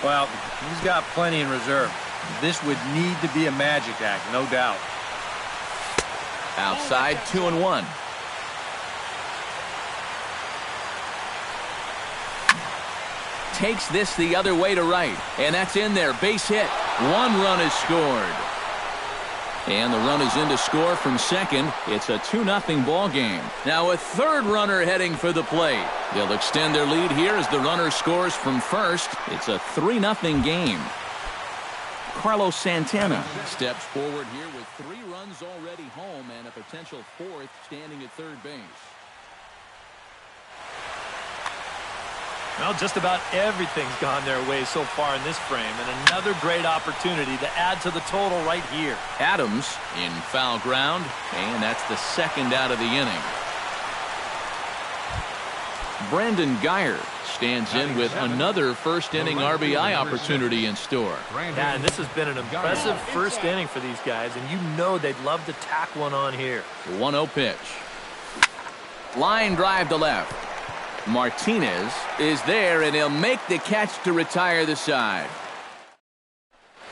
Well, he's got plenty in reserve. This would need to be a magic act, no doubt. Outside, 2-1. Takes this the other way to right, and that's in there. Base hit. 1 run is scored. And the run is in to score from second. It's a 2-0 ball game. Now a third runner heading for the plate. They'll extend their lead here as the runner scores from first. It's a 3-0 game. Carlos Santana steps forward here with 3 runs already home and a potential 4th standing at third base. Well, just about everything's gone their way so far in this frame, and another great opportunity to add to the total right here. Adams in foul ground, and that's the second out of the inning. Brandon Geyer stands in with another first-inning RBI opportunity in store. Yeah, and this has been an impressive first inning for these guys, and you know they'd love to tack one on here. 1-0 pitch. Line drive to left. Martinez is there, and he'll make the catch to retire the side.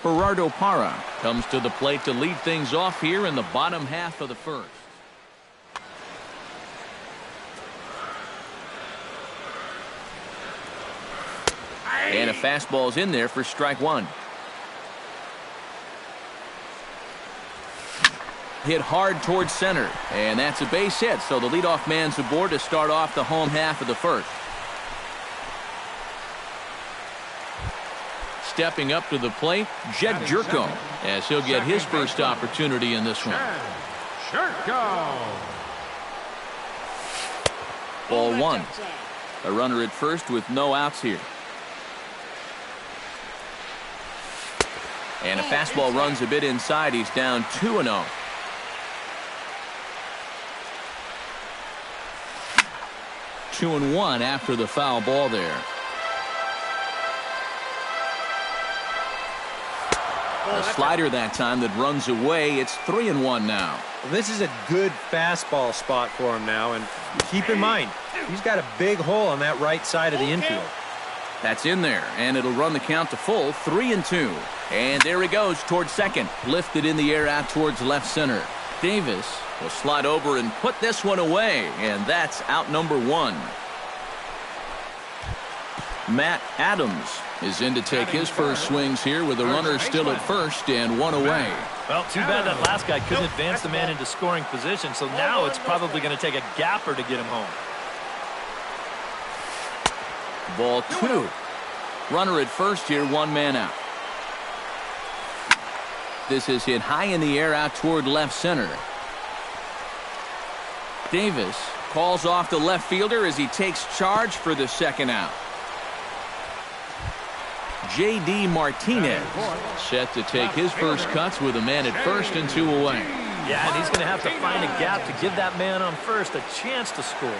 Gerardo Parra comes to the plate to lead things off here in the bottom half of the first. And a fastball's in there for strike one. Hit hard towards center, and that's a base hit, so the leadoff man's aboard to start off the home half of the first. Stepping up to the plate, Jed Jerko, as he'll get his first opportunity in this one. Ball one. A runner at first with no outs here. And a fastball runs a bit inside. He's down 2-0. 2-1 after the foul ball there. A slider that time that runs away. It's 3-1 now. Well, this is a good fastball spot for him now, and keep in mind, he's got a big hole on that right side of the infield. That's in there, and it'll run the count to full, 3-2. And there he goes towards second. Lifted in the air out towards left center. Davis will slide over and put this one away, and that's out number one. Matt Adams is in to take his first swings here with the runner still at first and one away. Well, too bad that last guy couldn't advance the man into scoring position, so now it's probably going to take a gapper to get him home. Ball two. Runner at first here, 1 man out. This is hit high in the air out toward left center. Davis calls off the left fielder as he takes charge for the second out. J.D. Martinez set to take his first cuts with a man at first and 2 away. Yeah, and he's going to have to find a gap to give that man on first a chance to score.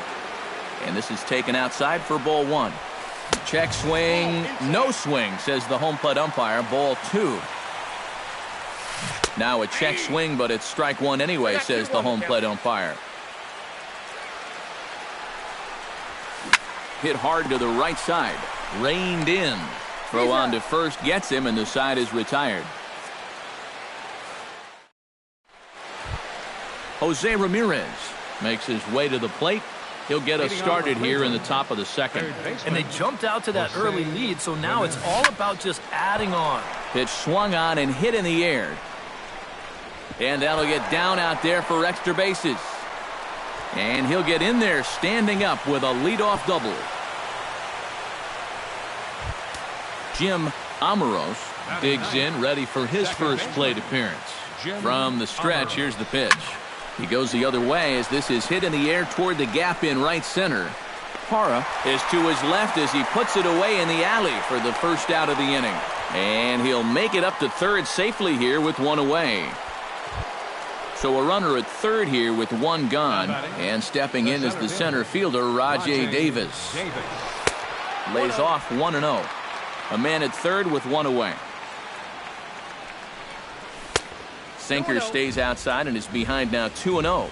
And this is taken outside for ball 1. Check swing, no swing, says the home plate umpire. Ball 2. Now a check swing, but it's strike 1 anyway, says the home plate umpire. Hit hard to the right side. Reined in. Throw on to first gets him, and the side is retired. Jose Ramirez makes his way to the plate. He'll get us started here in the top of the second. And they jumped out to that early lead, so now it's all about just adding on. Pitch swung on and hit in the air. And that'll get down out there for extra bases. And he'll get in there standing up with a leadoff double. Jim Amoros digs in, ready for his first plate appearance. From the stretch, here's the pitch. He goes the other way as this is hit in the air toward the gap in right center. Parra is to his left as he puts it away in the alley for the first out of the inning. And he'll make it up to third safely here with 1 away. So a runner at third here with 1 gone. And stepping in is the center fielder, Rajay Davis. Lays off 1-0. A man at third with 1 away. Sinker stays outside and is behind now 2-0.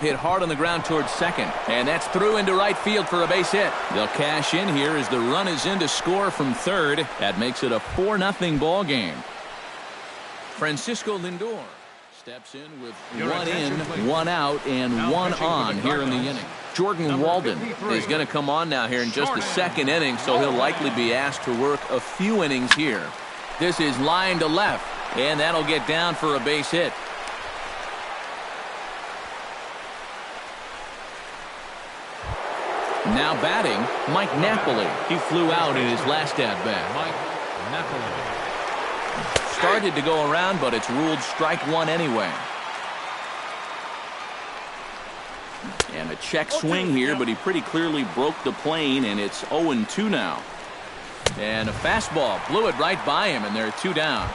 Hit hard on the ground towards second. And that's through into right field for a base hit. They'll cash in here as the run is in to score from third. That makes it a 4-0 ball game. Francisco Lindor steps in with 1 in, 1 out, and 1 on here in the inning. Jordan Walden is going to come on now here in just the second inning, so he'll likely be asked to work a few innings here. This is line to left, and that'll get down for a base hit. Now batting, Mike Napoli. He flew out in his last at-bat. Mike Napoli. Started to go around, but it's ruled strike 1 anyway. And a check swing here, but he pretty clearly broke the plane, and it's 0-2 now. And a fastball blew it right by him, and they're 2 down.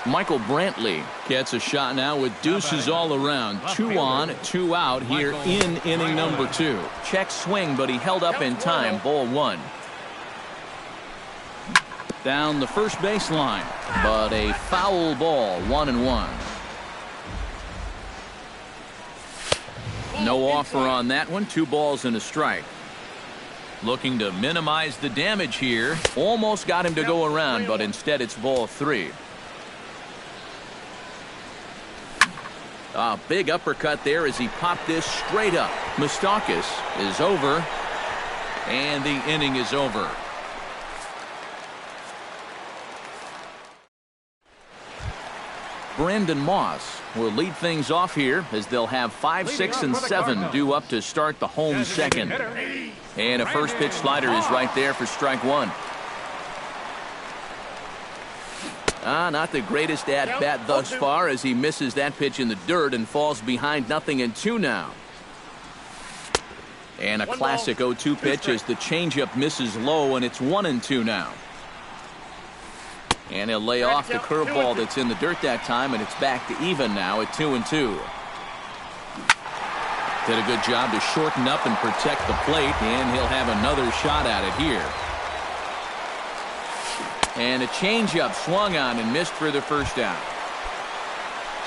Michael Brantley gets a shot now with deuces all around. 2 on, 2 out here in inning number 2. Check swing, but he held up in time. Ball 1. Down the first baseline, but a foul ball. 1-1. No offer on that one. 2 balls and a strike. Looking to minimize the damage here. Almost got him to go around, but instead it's ball 3. A big uppercut there as he popped this straight up. Moustakas is over, and the inning is over. Brandon Moss will lead things off here as they'll have 5, 6, and 7 due up to start the home second. And a first pitch slider is right there for strike 1. Not the greatest at bat thus far as he misses that pitch in the dirt and falls behind 0-2 now. And a classic 0-2 pitch as the changeup misses low, and it's 1-2 now. And he'll lay off the curveball that's in the dirt that time, and it's back to even now at 2-2. Did a good job to shorten up and protect the plate, and he'll have another shot at it here. And a changeup swung on and missed for the first out.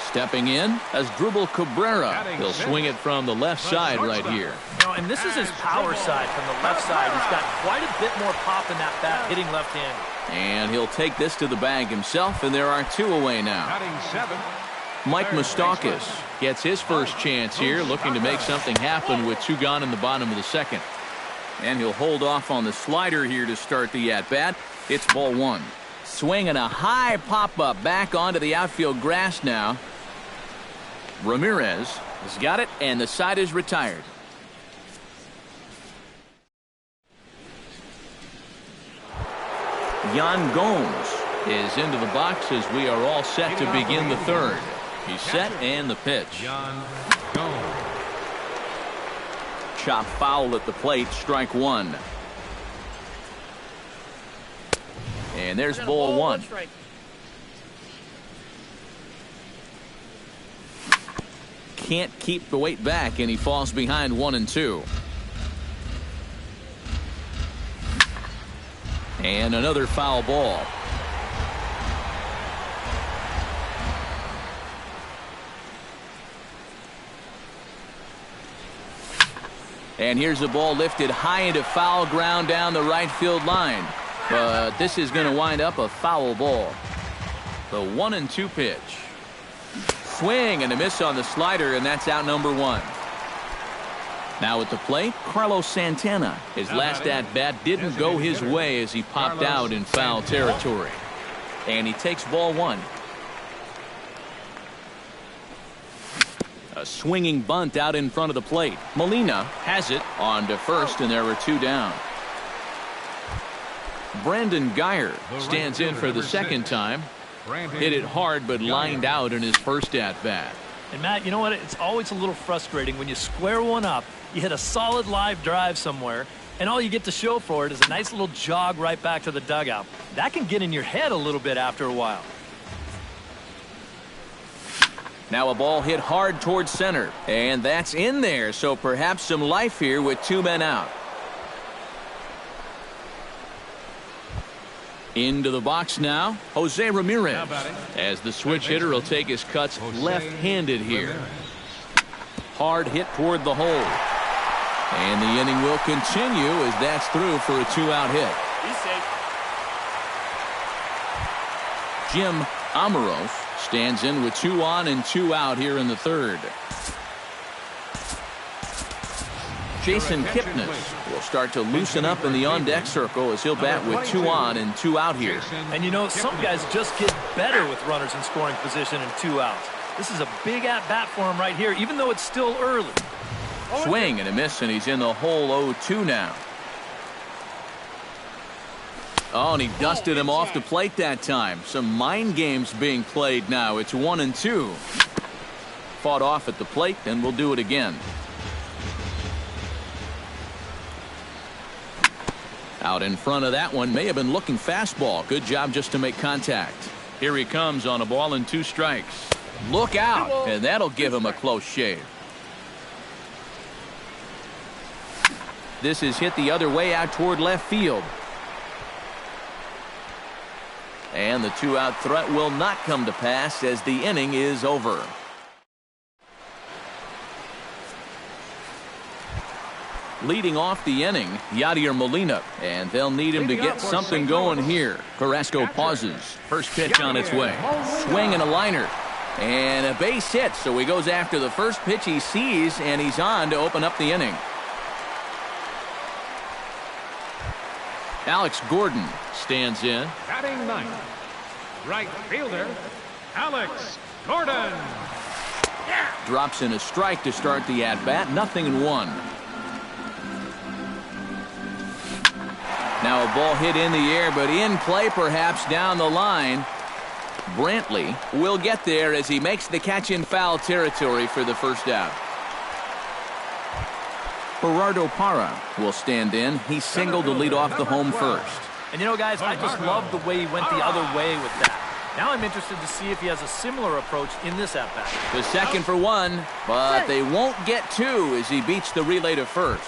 Stepping in as Drupal Cabrera. He'll swing it from the left side right here. And this is his power side from the left side. He's got quite a bit more pop in that bat hitting left-handed. And he'll take this to the bag himself, and there are 2 away now. Mike Moustakas gets his first chance here, looking to make something happen with 2 gone in the bottom of the second. And he'll hold off on the slider here to start the at-bat. It's ball 1. Swing and a high pop-up back onto the outfield grass now. Ramirez has got it, and the side is retired. Yan Gomes is into the box as we are all set to begin the third. He's set and the pitch. John, go. Chop foul at the plate, strike one. And there's ball one. Can't keep the weight back, and he falls behind 1-2. And another foul ball. And here's the ball lifted high into foul ground down the right field line. But this is going to wind up a foul ball. The 1-2 pitch. Swing and a miss on the slider, and that's out number one. Now at the plate, Carlos Santana. His last at-bat didn't go his way as he popped out in foul territory. And he takes ball one. A swinging bunt out in front of the plate. Molina has it on to first, and there were two down. Brandon Geyer stands in for the second time. Hit it hard, but lined out in his first at-bat. And Matt, you know what? It's always a little frustrating when you square one up, you hit a solid live drive somewhere, and all you get to show for it is a nice little jog right back to the dugout. That can get in your head a little bit after a while. Now a ball hit hard towards center, and that's in there, so perhaps some life here with two men out. Into the box now, Jose Ramirez. As the switch hitter will take his cuts left-handed here. Hard hit toward the hole. And the inning will continue as that's through for a two-out hit. Jim Amaros stands in with 2 on and 2 out here in the third. Jason Kipnis will start to loosen up in the on-deck circle as he'll bat with 2 on and 2 out here. And you know, some guys just get better with runners in scoring position and 2 outs. This is a big at-bat for him right here, even though it's still early. Swing and a miss, and he's in the hole 0-2 now. Oh, and he dusted him off the plate that time. Some mind games being played now. It's 1-2. Fought off at the plate, and we'll do it again. Out in front of that one, may have been looking fastball. Good job just to make contact. Here he comes on a ball and 2 strikes. Look out, and that'll give him a close shave. This is hit the other way out toward left field. And the 2-out threat will not come to pass as the inning is over. Leading off the inning, Yadier Molina, and they'll need him to get something going here. Carrasco pauses. First pitch on its way. Swing and a liner. And a base hit, so he goes after the first pitch he sees, and he's on to open up the inning. Alex Gordon stands in. Batting 9th, right fielder, Alex Gordon. Drops in a strike to start the at-bat. 0-1. Now a ball hit in the air, but in play perhaps down the line. Brantley will get there as he makes the catch in foul territory for the first out. Gerardo Parra will stand in. He singled to lead off the home first. And you know, guys, I just love the way he went the other way with that. Now I'm interested to see if he has a similar approach in this at-bat. The second for 1, but they won't get 2 as he beats the relay to first.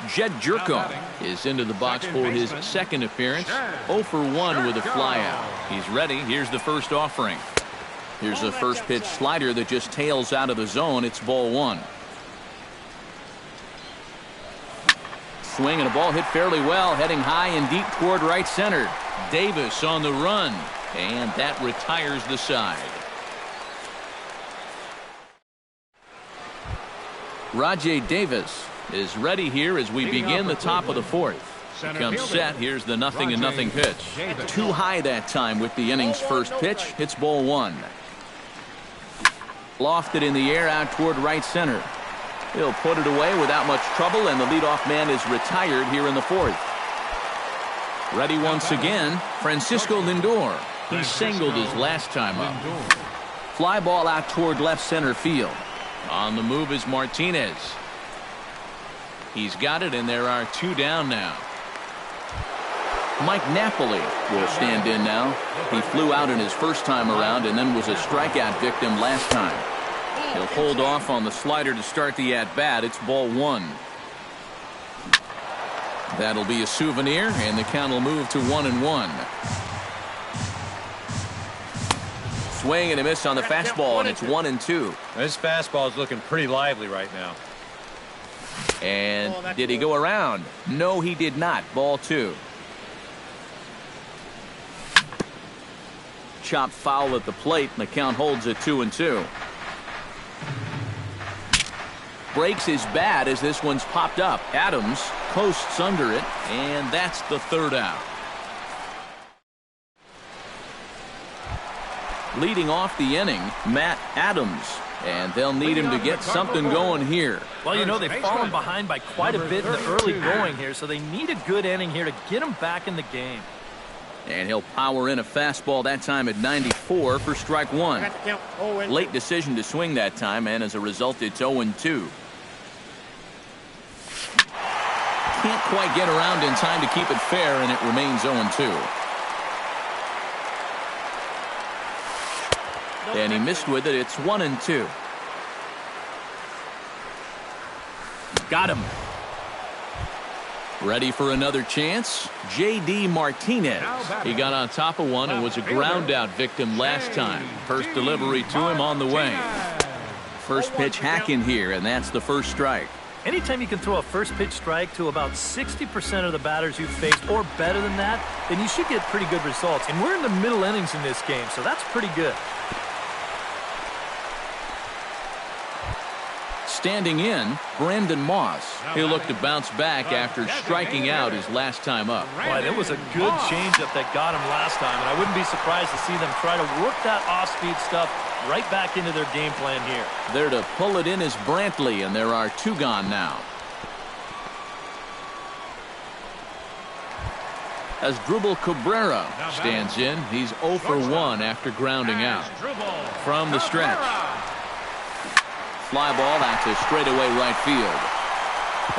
Jed Jerko is into the box for his second appearance. 0 for 1 with a flyout. He's ready. Here's the first offering. Here's the first pitch slider that just tails out of the zone. It's ball 1. Swing and a ball hit fairly well, heading high and deep toward right center. Davis on the run, and that retires the side. Rajay Davis is ready here as we begin the top of the 4th. He comes set. Here's the 0-0 pitch. Too high that time with the inning's first pitch. It's ball 1. Lofted in the air out toward right center. He'll put it away without much trouble, and the leadoff man is retired here in the 4th. Ready once again, Francisco Lindor. He singled his last time up. Fly ball out toward left center field. On the move is Martinez. He's got it, and there are 2 down now. Mike Napoli will stand in now. He flew out in his first time around and then was a strikeout victim last time. He'll hold off on the slider to start the at-bat. It's ball 1. That'll be a souvenir, and the count will move to 1-1. Swing and a miss on the fastball, and it's 1-2. This fastball is looking pretty lively right now. And did he go around? No, he did not. Ball 2. Chop foul at the plate, and the count holds at 2-2. Breaks his bat as this one's popped up. Adams coasts under it, and that's the 3rd out. Leading off the inning, Matt Adams, and they'll need him to get something going here. Well, you know, they've fallen behind by quite a bit in the early going here, so they need a good inning here to get them back in the game. And he'll power in a fastball that time at 94 for strike 1. Late decision to swing that time, and as a result, it's 0-2. Can't quite get around in time to keep it fair, and it remains 0-2. And he missed with it. It's 1-2. Got him. Ready for another chance? J.D. Martinez. He got on top of one and was a ground out victim last time. First delivery to him on the way. First pitch hacking here, and that's the first strike. Anytime you can throw a first pitch strike to about 60% of the batters you've faced or better than that, then you should get pretty good results. And we're in the middle innings in this game, so that's pretty good. Standing in, Brandon Moss. He looked to bounce back after striking out his last time up. Boy, that was a good changeup that got him last time, and I wouldn't be surprised to see them try to work that off-speed stuff right back into their game plan here. There to pull it in is Brantley, and there are 2 gone now. As Drupal Cabrera stands in, he's 0 for 1 after grounding out. From the stretch. Fly ball out to straightaway right field.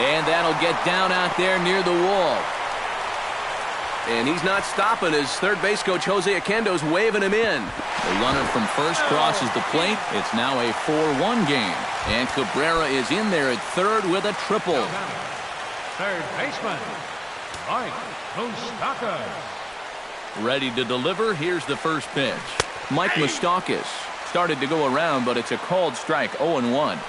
And that'll get down out there near the wall. And he's not stopping as third base coach Jose Oquendo's waving him in. The runner from first crosses the plate. It's now a 4-1 game. And Cabrera is in there at third with a triple. Third baseman, Mike Moustakas. Ready to deliver. Here's the first pitch. Mike Moustakas started to go around, but it's a called strike. 0-1.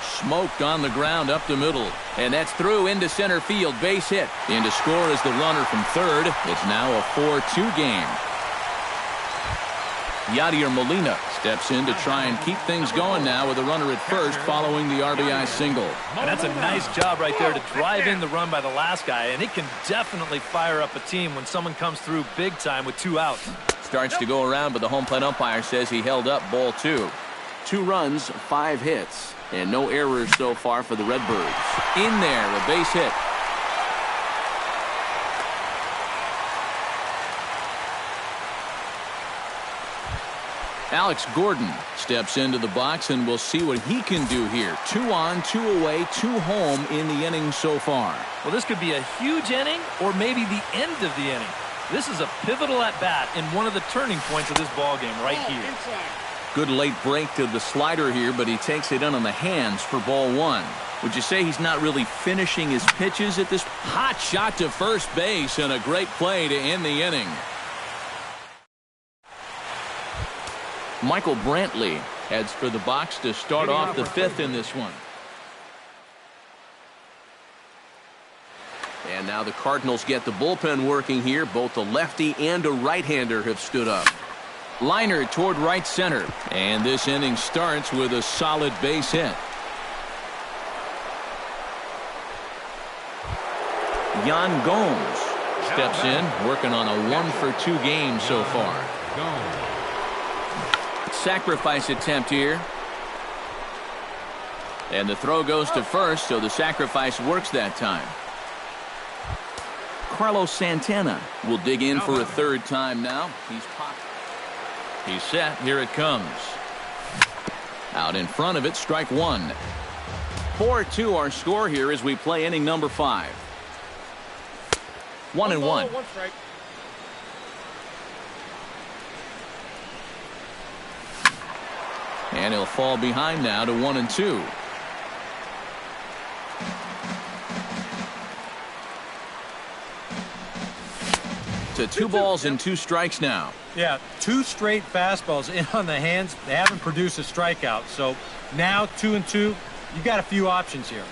Smoked on the ground up the middle, and that's through into center field. Base hit. In to score is the runner from third. It's now a 4-2 game. Yadier Molina steps in to try and keep things going now with a runner at first following the RBI single. And that's a nice job right there to drive in the run by the last guy, and it can definitely fire up a team when someone comes through big time with 2 outs. Starts to go around, but the home plate umpire says he held up ball 2. 2 runs, 5 hits, and no errors so far for the Redbirds. In there, a base hit. Alex Gordon steps into the box, and we'll see what he can do here. 2 on, 2 away, 2 home in the inning so far. Well, this could be a huge inning or maybe the end of the inning. This is a pivotal at-bat and one of the turning points of this ballgame right here. Good late break to the slider here, but he takes it in on the hands for ball 1. Would you say he's not really finishing his pitches at this? Hot shot to first base and a great play to end the inning. Michael Brantley heads for the box to start off the 5th in this one. And now the Cardinals get the bullpen working here. Both a lefty and a right-hander have stood up. Liner toward right center. And this inning starts with a solid base hit. Yan Gomes steps in, working on a 1 for 2 game so far. Sacrifice attempt here. And the throw goes to first, so the sacrifice works that time. Carlos Santana will dig in for a 3rd time now. He's popped. He's set. Here it comes. Out in front of it, strike one. 4-2 our score here as we play inning number 5. 1-1. And he'll fall behind now to 1-2. To 2 balls and 2 strikes now. Yeah, 2 straight fastballs in on the hands. They haven't produced a strikeout. So now 2-2, you got a few options here.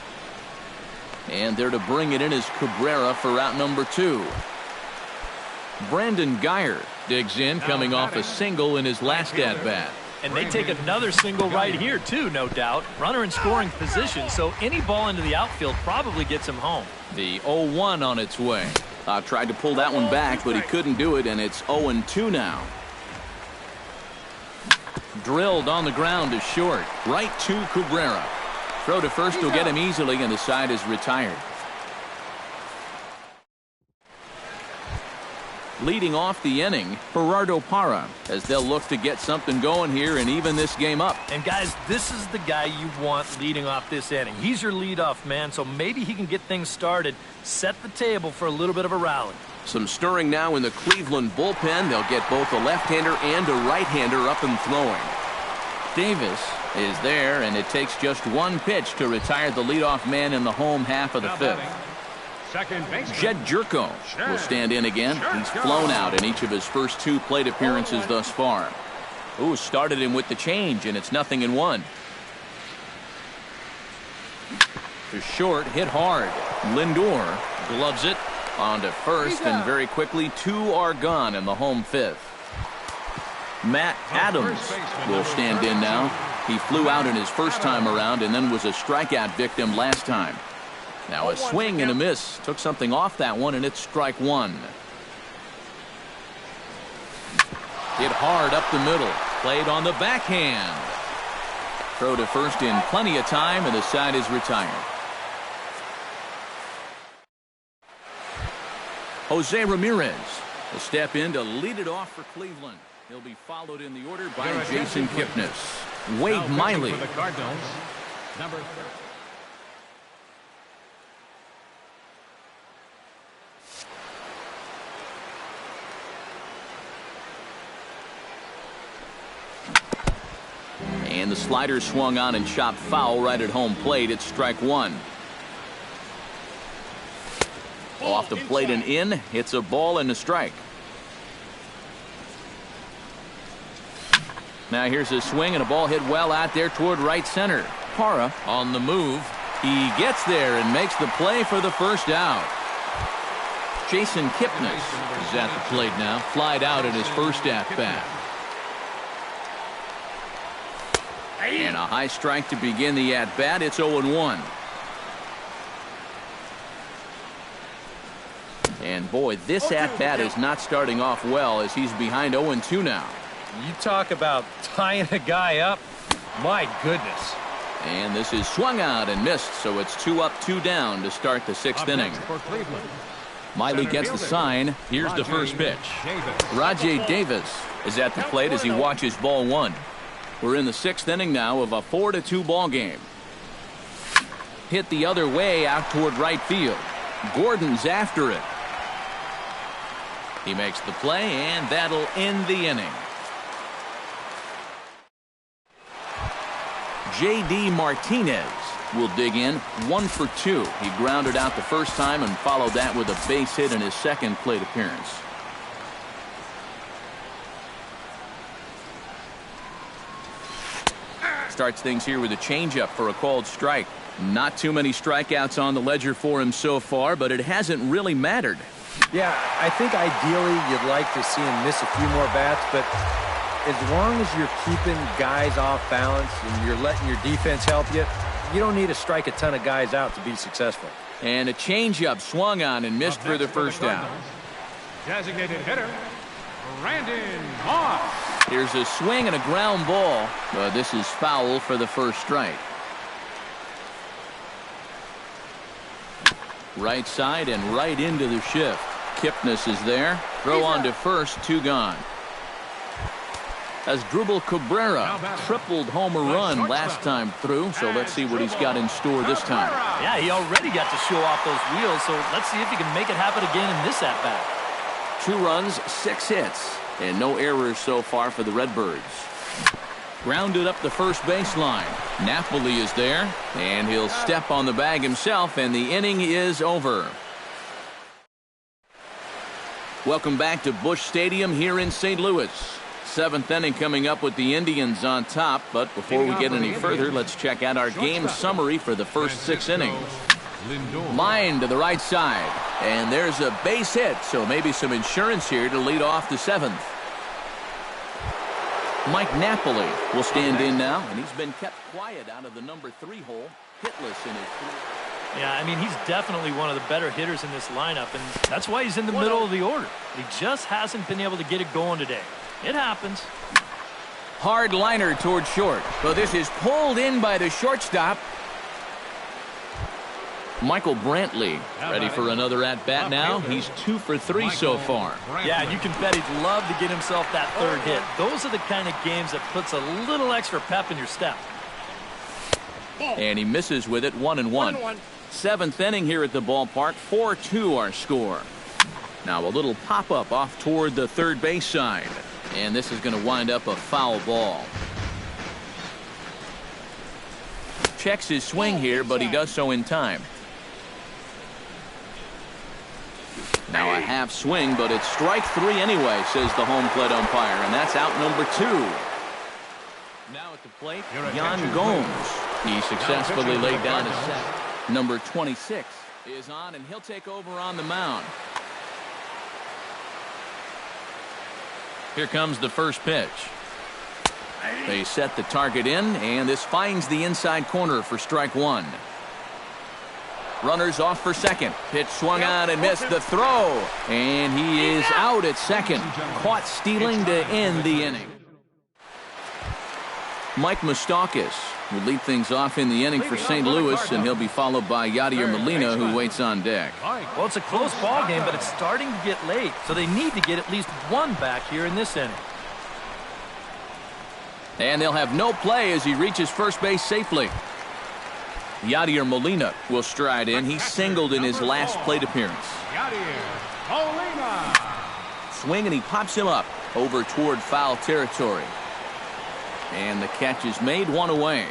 And there to bring it in is Cabrera for out number 2. Brandon Geyer digs in, coming off a single in his last at-bat. And they take another single right here, too, no doubt. Runner in scoring position, so any ball into the outfield probably gets him home. The 0-1 on its way. Tried to pull that one back, but he couldn't do it, and it's 0-2 now. Drilled on the ground to short. Right to Cabrera. Throw to first will get him easily, and the side is retired. Leading off the inning, Gerardo Parra, as they'll look to get something going here and even this game up. And guys, this is the guy you want leading off this inning. He's your leadoff man, so maybe he can get things started, set the table for a little bit of a rally. Some stirring now in the Cleveland bullpen. They'll get both a left-hander and a right-hander up and throwing. Davis is there, and it takes just 1 pitch to retire the leadoff man in the home half of the 5th. Jed Jerko will stand in again. He's flown out in each of his first 2 plate appearances thus far. Ooh, started him with the change, and it's 0-1. To short, hit hard. Lindor gloves it on to first, and very quickly 2 are gone in the home 5th. Matt Adams will stand in now. He flew out in his first time around and then was a strikeout victim last time. Now a swing and a miss. Took something off that one, and it's strike 1. Hit hard up the middle. Played on the backhand. Throw to first in plenty of time, and the side is retired. Jose Ramirez will step in to lead it off for Cleveland. He'll be followed in the order by Jason Kipnis. Wade Miley. For the Cardinals, number 30. And the slider swung on and chopped foul right at home plate. It's strike 1. Off the plate and in. It's a ball and a strike. Now here's a swing and a ball hit well out there toward right center. Parra on the move. He gets there and makes the play for the first out. Jason Kipnis is at the plate now. Flied out in his first at-bat. And a high strike to begin the at-bat. It's 0-1. And boy, this at-bat is not starting off well as he's behind 0-2 now. You talk about tying a guy up. My goodness. And this is swung out and missed, so it's 2 up, 2 down to start the 6th inning. Miley gets the sign. Here's the first pitch. Rajay Davis is at the plate as he watches ball 1. We're in the 6th inning now of a 4-2 ball game. Hit the other way out toward right field. Gordon's after it. He makes the play, and that'll end the inning. J.D. Martinez will dig in 1 for 2. He grounded out the first time and followed that with a base hit in his second plate appearance. Starts things here with a changeup for a called strike. Not too many strikeouts on the ledger for him so far, but it hasn't really mattered. Yeah, I think ideally you'd like to see him miss a few more bats, but as long as you're keeping guys off balance and you're letting your defense help you, you don't need to strike a ton of guys out to be successful. And a changeup swung on and missed for the first out. Designated hitter, Brandon Moss. Here's a swing and a ground ball, but this is foul for the first strike. Right side and right into the shift. Kipnis is there. Throw on to first, 2 gone. Asdrubal Cabrera tripled homer run last time through, so let's see what he's got in store this time. Yeah, he already got to show off those wheels, so let's see if he can make it happen again in this at-bat. 2 runs, 6 hits, and no errors so far for the Redbirds. Grounded up the first baseline. Napoli is there, and he'll step on the bag himself, and the inning is over. Welcome back to Busch Stadium here in St. Louis. 7th inning coming up with the Indians on top, but before we get any further, let's check out our game summary for the first 6 innings. Line to the right side, and there's a base hit, so maybe some insurance here to lead off the 7th. Mike Napoli will stand in now, and he's been kept quiet out of the number 3 hole, hitless in his career. Yeah, I mean, he's definitely one of the better hitters in this lineup, and that's why he's in the middle of the order. He just hasn't been able to get it going today. It happens. Hard liner toward short. So this is pulled in by the shortstop. Michael Brantley ready for another at-bat now. He's 2 for 3 so far. Yeah, and you can bet he'd love to get himself that 3rd hit. Those are the kind of games that puts a little extra pep in your step. And he misses with it, 1-1. 7th inning here at the ballpark, 4-2 our score. Now a little pop-up off toward the third base side. And this is going to wind up a foul ball. Checks his swing here, but he does so in time. Now a half swing, but it's strike 3 anyway, says the home plate umpire, and that's out number 2. Now at the plate, Yan Gomes. He successfully laid down a set. Number 26 is on, and he'll take over on the mound. Here comes the first pitch. They set the target in, and this finds the inside corner for strike 1. Runners off for second. Pitch swung on and missed the throw. And he is out at second. Caught stealing to end the inning. Mike Moustakas will lead things off in the inning for St. Louis, and he'll be followed by Yadier Molina, who waits on deck. Well, it's a close ball game, but it's starting to get late, so they need to get at least 1 back here in this inning. And they'll have no play as he reaches first base safely. Yadier Molina will stride in. He singled in his last plate appearance. Yadier Molina. Swing, and he pops him up over toward foul territory. And the catch is made, 1 away.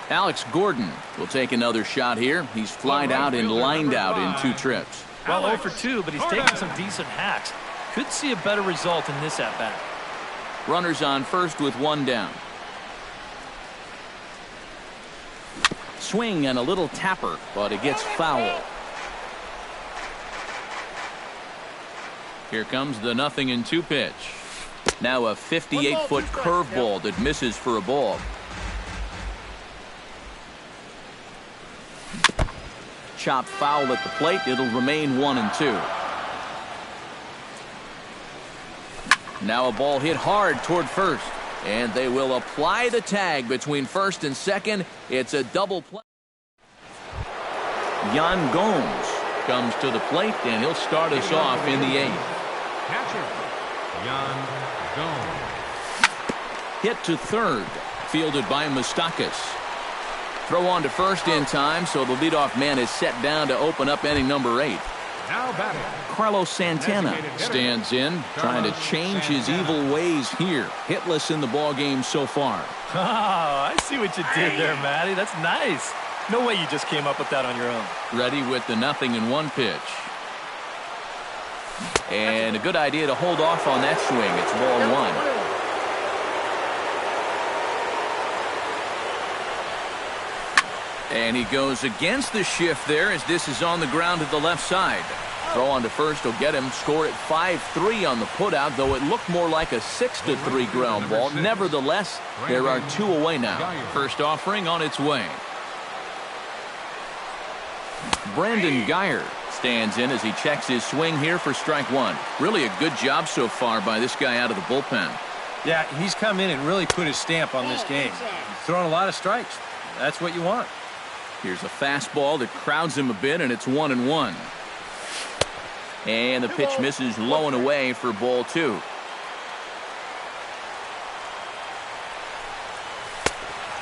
Alex Gordon will take another shot here. He's flied out and lined out in 2 trips. Well, 0 for 2, but he's taken some decent hacks. Could see a better result in this at-bat. Runners on first with 1 down. Swing and a little tapper, but it gets foul. Here comes the 0-2 pitch. Now a 58-foot curveball that misses for a ball. Chopped foul at the plate. It'll remain 1-2. Now a ball hit hard toward first. And they will apply the tag between first and second. It's a double play. Yan Gomes comes to the plate, and he'll start us off in the 8th. Catcher, Yan Gomes. Hit to third, fielded by Moustakas. Throw on to first in time, so the leadoff man is set down to open up inning number 8. Now batting, Carlos Santana stands in, trying to change his evil ways here. Hitless in the ball game so far. Oh, I see what you did there, Matty. That's nice. No way you just came up with that on your own. Ready with the 0-1 pitch. And a good idea to hold off on that swing. It's ball 1. And he goes against the shift there as this is on the ground to the left side. Throw on to first will get him. Score at 5-3 on the putout, though it looked more like a 6-3 ground ball. Nevertheless, there are 2 away now. First offering on its way. Brandon Guyer stands in as he checks his swing here for strike 1. Really a good job so far by this guy out of the bullpen. Yeah, he's come in and really put his stamp on this game. He's thrown a lot of strikes. That's what you want. Here's a fastball that crowds him a bit, and it's 1-1. And the pitch misses low and away for ball 2.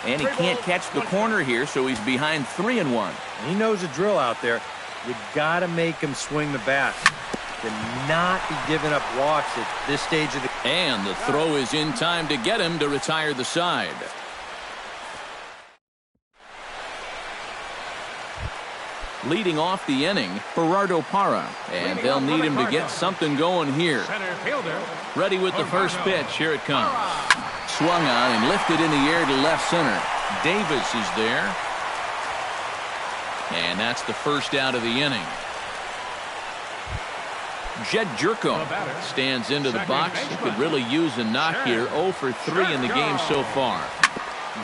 And he can't catch the corner here, so he's behind 3-1. He knows the drill out there. You got to make him swing the bat. To not be giving up walks at this stage of the... And the throw is in time to get him to retire the side. Leading off the inning, Gerardo Parra. And they'll need him to get something going here. Center fielder. Ready with the first pitch. Here it comes. Swung on and lifted in the air to left center. Davis is there. And that's the first out of the inning. Jed Jerko stands into the box. He could really use a knock here. 0 for 3 in the game so far.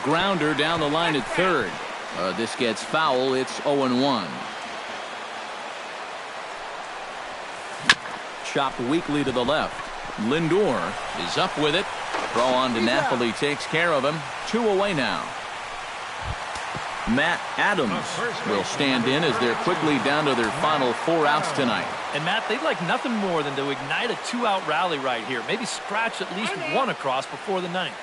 Grounder down the line at third. This gets foul. It's 0-1. Chopped weakly to the left. Lindor is up with it. Throw on to Napoli takes care of him. 2 away now. Matt Adams will stand in as they're quickly down to their final 4 outs tonight. And Matt, they'd like nothing more than to ignite a 2-out rally right here. Maybe scratch at least one across before the ninth.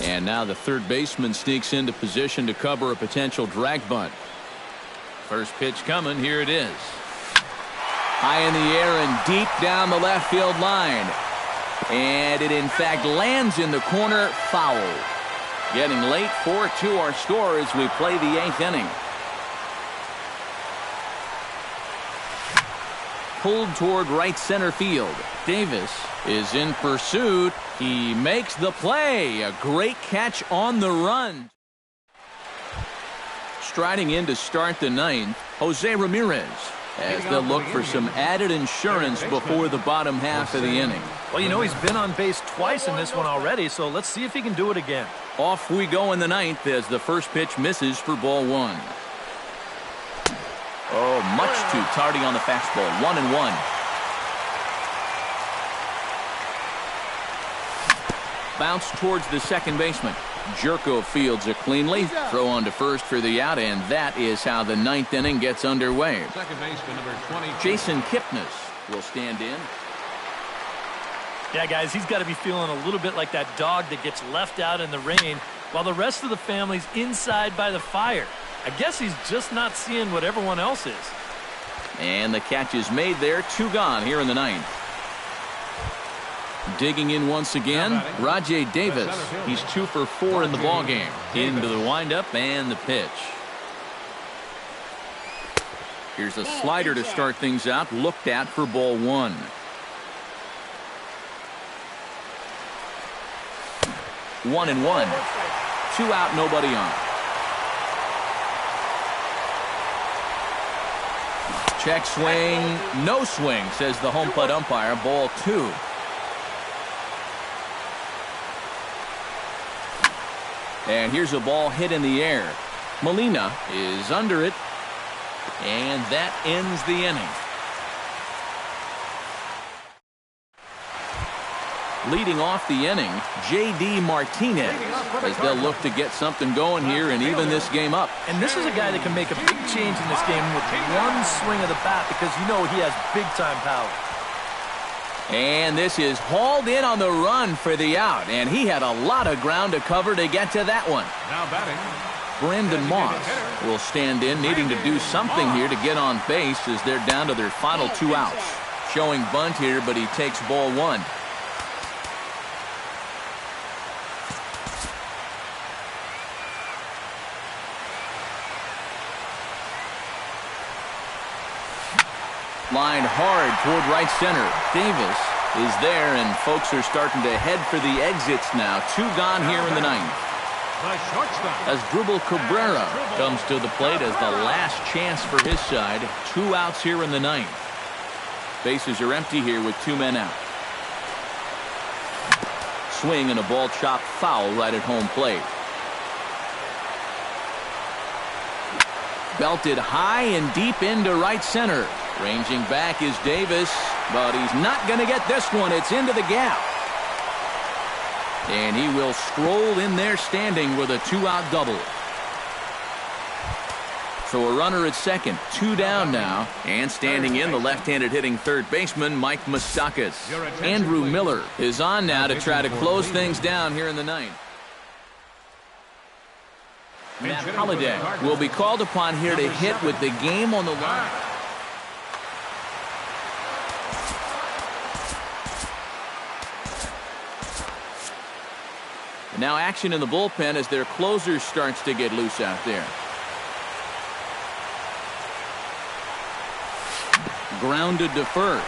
And now the third baseman sneaks into position to cover a potential drag bunt. First pitch coming. Here it is. High in the air and deep down the left field line. And it in fact lands in the corner. Foul. Getting late. 4-2 our score as we play the 8th inning. Pulled toward right center field. Davis is in pursuit. He makes the play. A great catch on the run. Striding in to start the 9th, Jose Ramirez, as they'll look for some added insurance before the bottom half of the inning. Well, you know, he's been on base twice in this one already, so let's see if he can do it again. Off we go in the 9th as the first pitch misses for ball 1. Oh, much too tardy on the fastball. 1-1. Bounce towards the second baseman. Jerko fields it cleanly. Throw on to first for the out, and that is how the 9th inning gets underway. Second baseman number 20. Jason Kipnis will stand in. Yeah, guys, he's got to be feeling a little bit like that dog that gets left out in the rain while the rest of the family's inside by the fire. I guess he's just not seeing what everyone else is. And the catch is made there. 2 gone here in the 9th. Digging in once again, Rajay Davis. He's 2 for 4 in the ballgame. Into the windup and the pitch. Here's a slider to start things out. Looked at for ball 1. One and 1. 2 out, nobody on. Check swing, no swing, says the home plate umpire. Ball 2. And here's a ball hit in the air. Molina is under it. And that ends the inning. Leading off the inning, J.D. Martinez, as they'll look to get something going here and even this game up. And this is a guy that can make a big change in this game with one swing of the bat because you know he has big-time power. And this is hauled in on the run for the out, and he had a lot of ground to cover to get to that one. Now batting. Brandon Moss will stand in, needing to do something here to get on base as they're down to their final 2 outs. Showing bunt here, but he takes ball 1. Lined hard toward right center. Davis is there, and folks are starting to head for the exits now. 2 gone here in the 9th. The shortstop. As Dribble Cabrera comes to the plate as the last chance for his side. 2 outs here in the 9th. Bases are empty here with 2 men out. Swing and a ball chopped foul right at home plate. Belted high and deep into right center. Ranging back is Davis, but he's not going to get this one. It's into the gap. And he will stroll in there standing with a 2-out double. So a runner at second, 2 down now. And standing in, the left-handed hitting third baseman, Mike Moustakas. Andrew Miller is on now to try to close things down here in the ninth. Matt Holliday will be called upon here to hit with the game on the line. And now action in the bullpen as their closer starts to get loose out there. Grounded to first.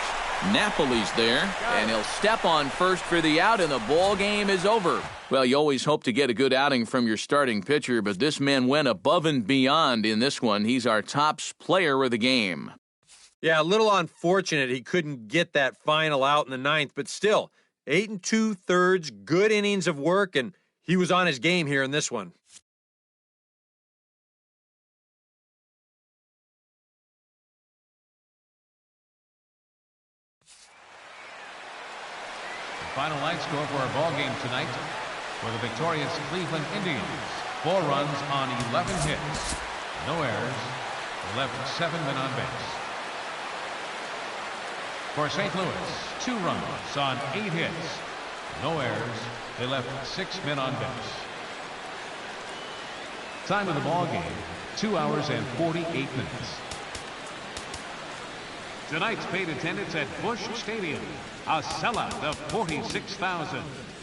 Napoli's there, and he'll step on first for the out, and the ball game is over. Well, you always hope to get a good outing from your starting pitcher, but this man went above and beyond in this one. He's our top player of the game. Yeah, a little unfortunate he couldn't get that final out in the ninth, but still, 8 2/3, good innings of work, and he was on his game here in this one. Final line score for our ball game tonight for the victorious Cleveland Indians. 4 runs on 11 hits. No errors. They left 7 men on base. For St. Louis, 2 runs on 8 hits. No errors. They left 6 men on base. Time of the ball game, 2 hours and 48 minutes. Tonight's paid attendance at Busch Stadium, a sellout of 46,000.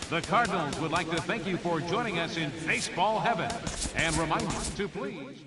The Cardinals would like to thank you for joining us in baseball heaven and remind you to please